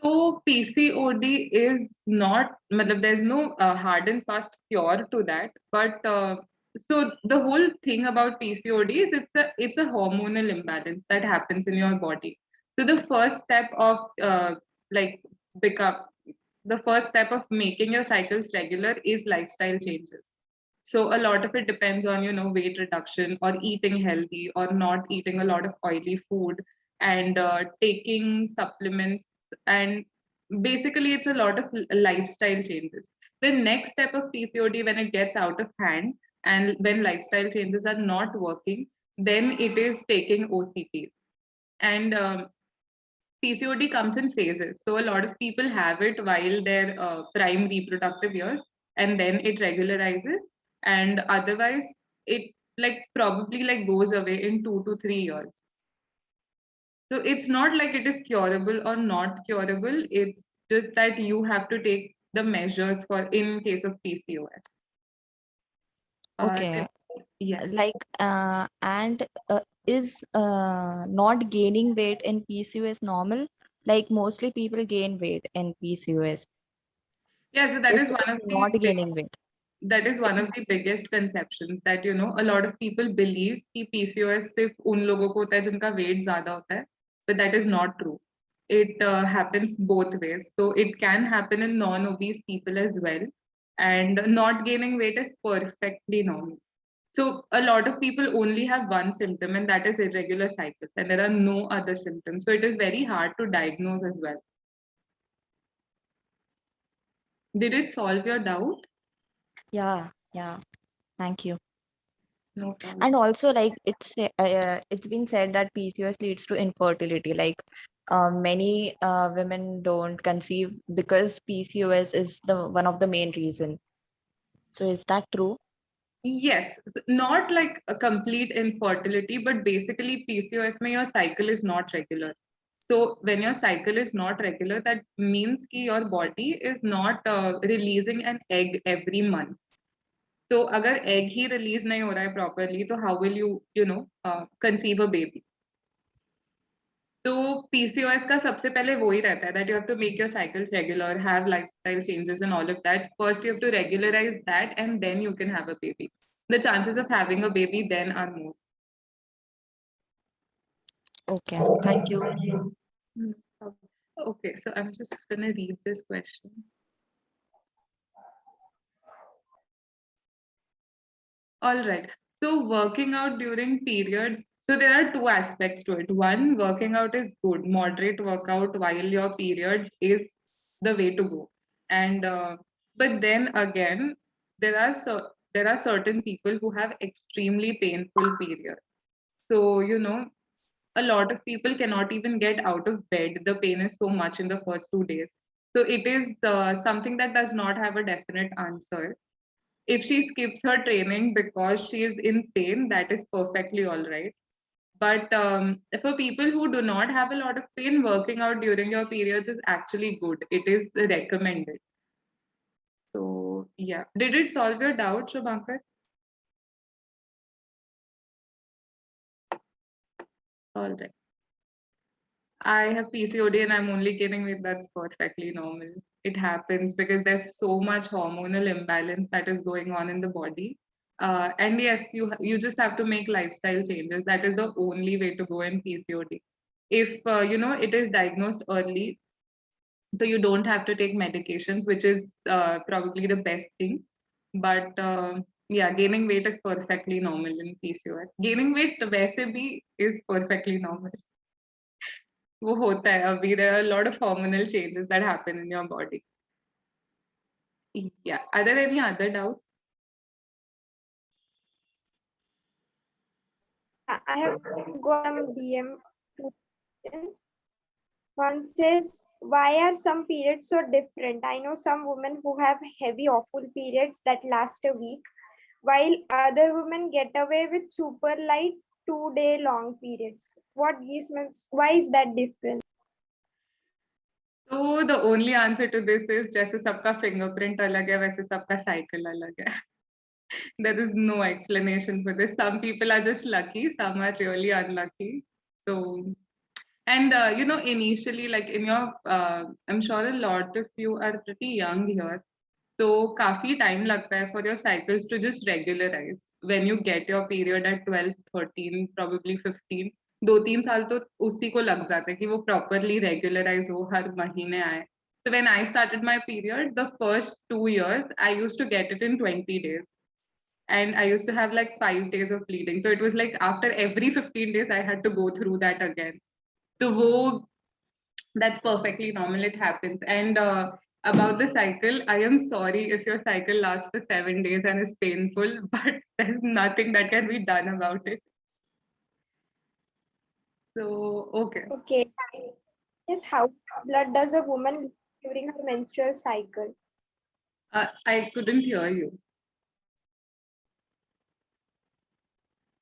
So PCOD is not, there's no hard and fast cure to that. But so the whole thing about PCOD is it's a hormonal imbalance that happens in your body. So the first step of like become the first step of making your cycles regular is lifestyle changes. So a lot of it depends on weight reduction or eating healthy or not eating a lot of oily food and taking supplements, and basically it's a lot of lifestyle changes. The next step of PCOD, when it gets out of hand and when lifestyle changes are not working, then it is taking OCT. And PCOD comes in phases. So a lot of people have it while their prime reproductive years, and then it regularizes, and otherwise it probably goes away in 2 to 3 years. So it's not like it is curable or not curable. It's just that you have to take the measures for in case of PCOS. Okay. Yes. Is not gaining weight in PCOS normal? Like mostly people gain weight in PCOS. Yeah, so that If is one of not the gaining weight. that is one of the biggest conceptions that a lot of people believe कि PCOS सिर्फ उन लोगों को होता है जिनका weight ज़्यादा होता है, but that is not true. it happens both ways. So it can happen in non-obese people as well. And not gaining weight is perfectly normal. So a lot of people only have one symptom, and that is irregular cycles, and there are no other symptoms. So it is very hard to diagnose as well. Did it solve your doubt? Yeah, yeah. Thank you. No problem. And also, like it's been said that PCOS leads to infertility. Like many women don't conceive because PCOS is the one of the main reason. So is that true? Yes, not like a complete infertility, but basically PCOS mein your cycle is not regular. So when your cycle is not regular, that means ki your body is not releasing an egg every month. तो अगर egg ही release नहीं हो रहा है properly, तो how will you know conceive a baby? तो PCOS का सबसे पहले वो ही रहता है that you have to make your cycles regular, have lifestyle changes and all of that. First you have to regularize that and then you can have a baby. The chances of having a baby then are more. Okay, thank you. Okay, so I'm just gonna read this question. All right. So working out during periods. So there are two aspects to it. One, working out is good. Moderate workout while your periods is the way to go. And but then again, there are certain people who have extremely painful periods. So you know, a lot of people cannot even get out of bed. The pain is so much in the first 2 days. So it is something that does not have a definite answer. If she skips her training because she is in pain, that is perfectly all right. But for people who do not have a lot of pain, working out during your periods is actually good. It is recommended. So yeah, did it solve your doubt, Shubhankar? All right. I have PCOD and I'm only gaining weight. That's perfectly normal. It happens because there's so much hormonal imbalance that is going on in the body. And yes, you just have to make lifestyle changes. That is the only way to go in PCOD. If you know it is diagnosed early, so you don't have to take medications, which is probably the best thing. But yeah, gaining weight is perfectly normal in PCOS. Gaining weight वैसे भी is perfectly normal. वो होता है अभी. There are a lot of hormonal changes that happen in your body. Yeah. Are there any other doubts? I have got some DM questions. One says, why are some periods so different? I know some women who have heavy, awful periods that last a week, while other women get away with super light 2-day long periods. What gives me, why is that different? So the only answer to this is जैसे सबका fingerprint अलग है वैसे सबका cycle अलग है. There is no explanation for this. Some people are just lucky, some are really unlucky. So, and you know, initially, like in your, I'm sure a lot of you are pretty young here. So, काफी time लगता है for your cycles to just regularize. When you get your period at 12, 13, probably 15, 2-3 साल तो उसी को लग जाता है कि वो properly regularize हो, हर महीने आए. So when I started my period, the first 2 years, I used to get it in 20 days. And I used to have like 5 days of bleeding. So it was like after every 15 days, I had to go through that again. So that's perfectly normal. It happens. And about the cycle, I am sorry if your cycle lasts for 7 days and is painful, but there's nothing that can be done about it. So, okay. Okay. Yes, how much blood does a woman lose during her menstrual cycle? I couldn't hear you.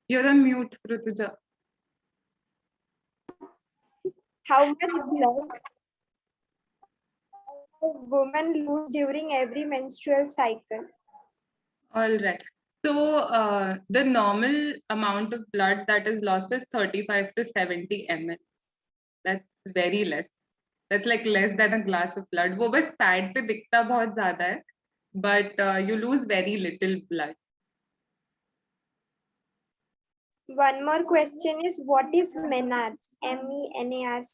You're on mute, Rutuja. How much blood a woman lose during every menstrual cycle? All right. So the normal amount of blood that is lost is 35 to 70 ml. That's very less. That's like less than a glass of blood. वो बस fat पे दिखता बहुत ज़्यादा है, but you lose very little blood. One more question is, what is menarche? MENARCHE.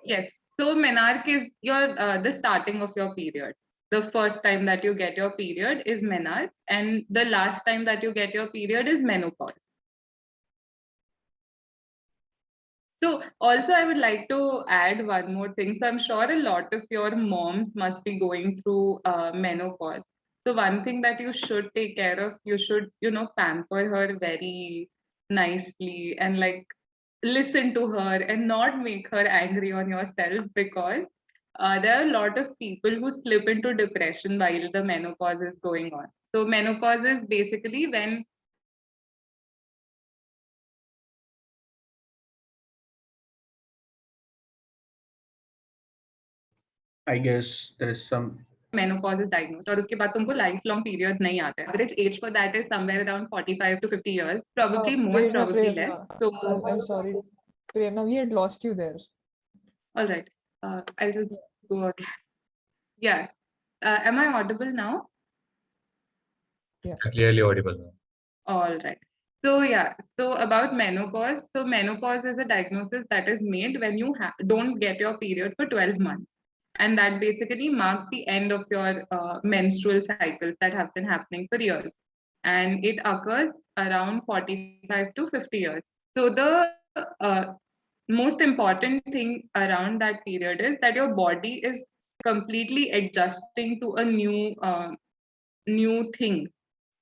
Yes. So menarche is your the starting of your period. The first time that you get your period is menarche, and the last time that you get your period is menopause. So also I would like to add one more thing. So I'm sure a lot of your moms must be going through menopause. So one thing that you should take care of, you should, pamper her very nicely and like listen to her and not make her angry on yourself, because there are a lot of people who slip into depression while the menopause is going on. So menopause is basically when I guess there is some. menopause is diagnosed, और उसके बाद तुमको lifelong periods नहीं आते. Average age for that is somewhere around 45 to 50 years, probably more, Prerna, probably Prerna, less. So I'm sorry. Prerna, we had lost you there. all right, I'll just go again. Yeah, am I audible now? Clearly audible now. All right. So yeah, so about menopause. So menopause is a diagnosis that is made when you don't get your period for 12 months. And that basically marks the end of your menstrual cycles that have been happening for years. And it occurs around 45 to 50 years. So the most important thing around that period is that your body is completely adjusting to a new thing.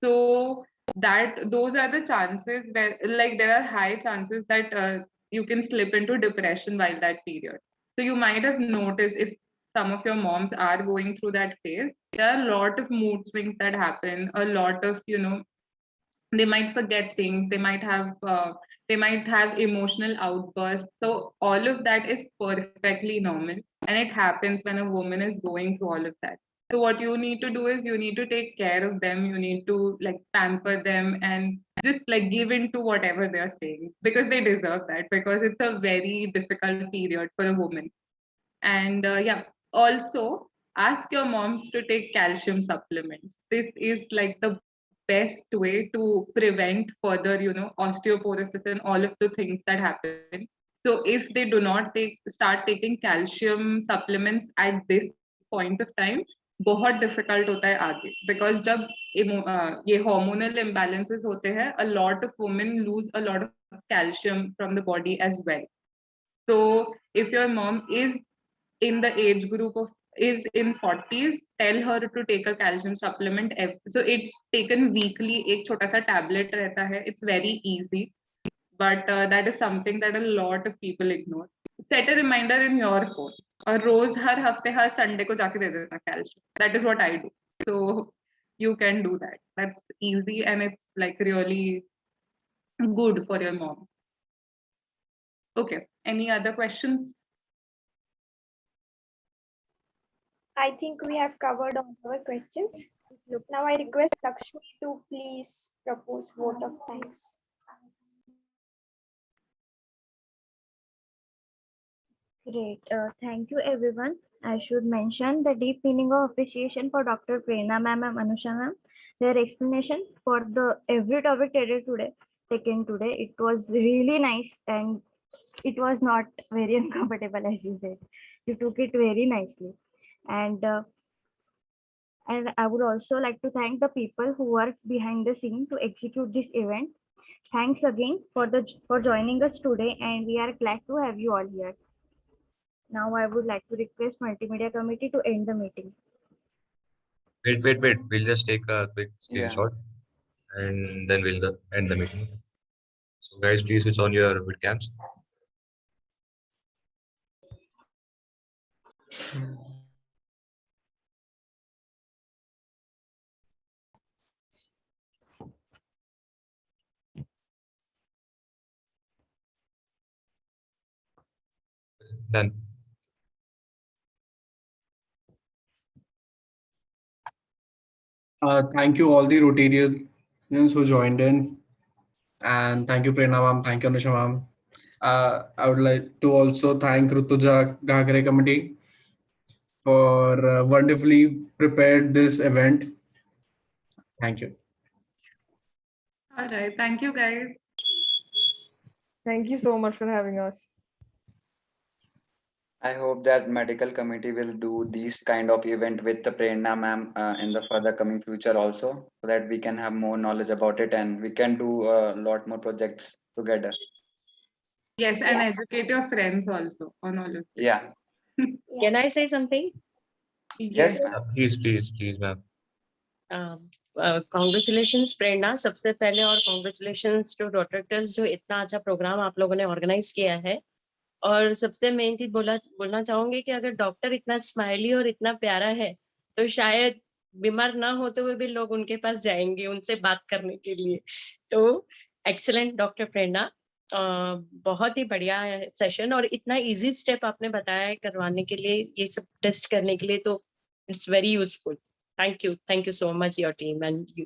So that those are the chances where, like, there are high chances that you can slip into depression while that period. So you might have noticed, if some of your moms are going through that phase, there are a lot of mood swings that happen, a lot of, they might forget things, they might have emotional outbursts. So all of that is perfectly normal, and it happens when a woman is going through all of that. So what you need to do is you need to take care of them, you need to like pamper them and just like give in to whatever they're saying, because they deserve that, because it's a very difficult period for a woman. And yeah, also ask your moms to take calcium supplements. This is like the best way to prevent further, osteoporosis and all of the things that happen. So if they do not start taking calcium supplements at this point of time, बहुत difficult होता है आगे, because जब ये hormonal imbalances होते हैं, a lot of women lose a lot of calcium from the body as well. So if your mom is in the age group of is in 40s, tell her to take a calcium supplement. So it's taken weekly, एक छोटा सा tablet रहता है. It's very easy, but that is something that a lot of people ignore. Set a reminder in your phone, और रोज हर हफ्ते हर Sunday को जाके दे देना calcium. That is what I do. So you can do that. That's easy, and it's like really good for your mom. Okay, any other questions? I think we have covered all our questions. Now I request Lakshmi to please propose vote of thanks. Great. Thank you, everyone. I should mention the deep meaning of appreciation for Dr. Prerna ma'am and Anusha ma'am. Their explanation for the every topic taken today, it was really nice, and it was not very uncomfortable, as you said. You took it very nicely, and I would also like to thank the people who worked behind the scene to execute this event. Thanks again for joining us today, and we are glad to have you all here. Now I would like to request Multimedia Committee to end the meeting. Wait. We'll just take a quick screenshot and then we'll end the meeting. So guys, please switch on your webcams. Done. Thank you all the Rotarians who joined in, and thank you Prerna ma'am, thank you Anusha ma'am. I would like to also thank Rutuja Ghagare committee for wonderfully prepared this event. Thank you. All right, thank you guys. Thank you so much for having us. I hope that medical committee will do these kind of event with the Prerna ma'am in the further coming future also, so that we can have more knowledge about it and we can do a lot more projects together. Yes, and educate your friends also on all of this. Yeah. Can I say something? Yes, ma'am. Please, ma'am. Congratulations Prerna, सबसे पहले, और congratulations to doctors जो इतना अच्छा programme आप लोगों ने organise किया है। और सबसे मेन चीज बोलना चाहूंगी कि अगर डॉक्टर इतना स्माइली और इतना प्यारा है तो शायद बीमार ना होते हुए भी लोग उनके पास जाएंगे उनसे बात करने के लिए। तो एक्सीलेंट डॉक्टर प्रेरणा, बहुत ही बढ़िया सेशन, और इतना इजी स्टेप आपने बताया है करवाने के लिए, ये सब टेस्ट करने के लिए, तो it's very useful. Thank you so much, your team, and you.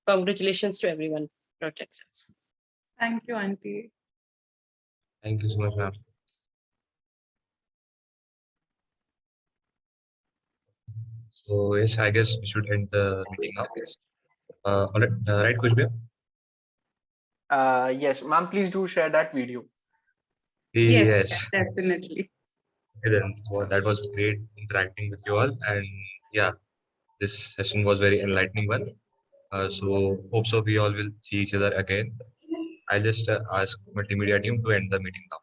Congratulations to everyone, Protexus. Thank you, Auntie. Thank you so much, ma'am. So yes, I guess we should end the meeting now. All right, Kushbir? Yes, ma'am, please do share that video. Yes, definitely. Okay, then, so that was great interacting with you all, and yeah, this session was very enlightening one. So hope so we all will see each other again. I'll just ask multimedia team to end the meeting now.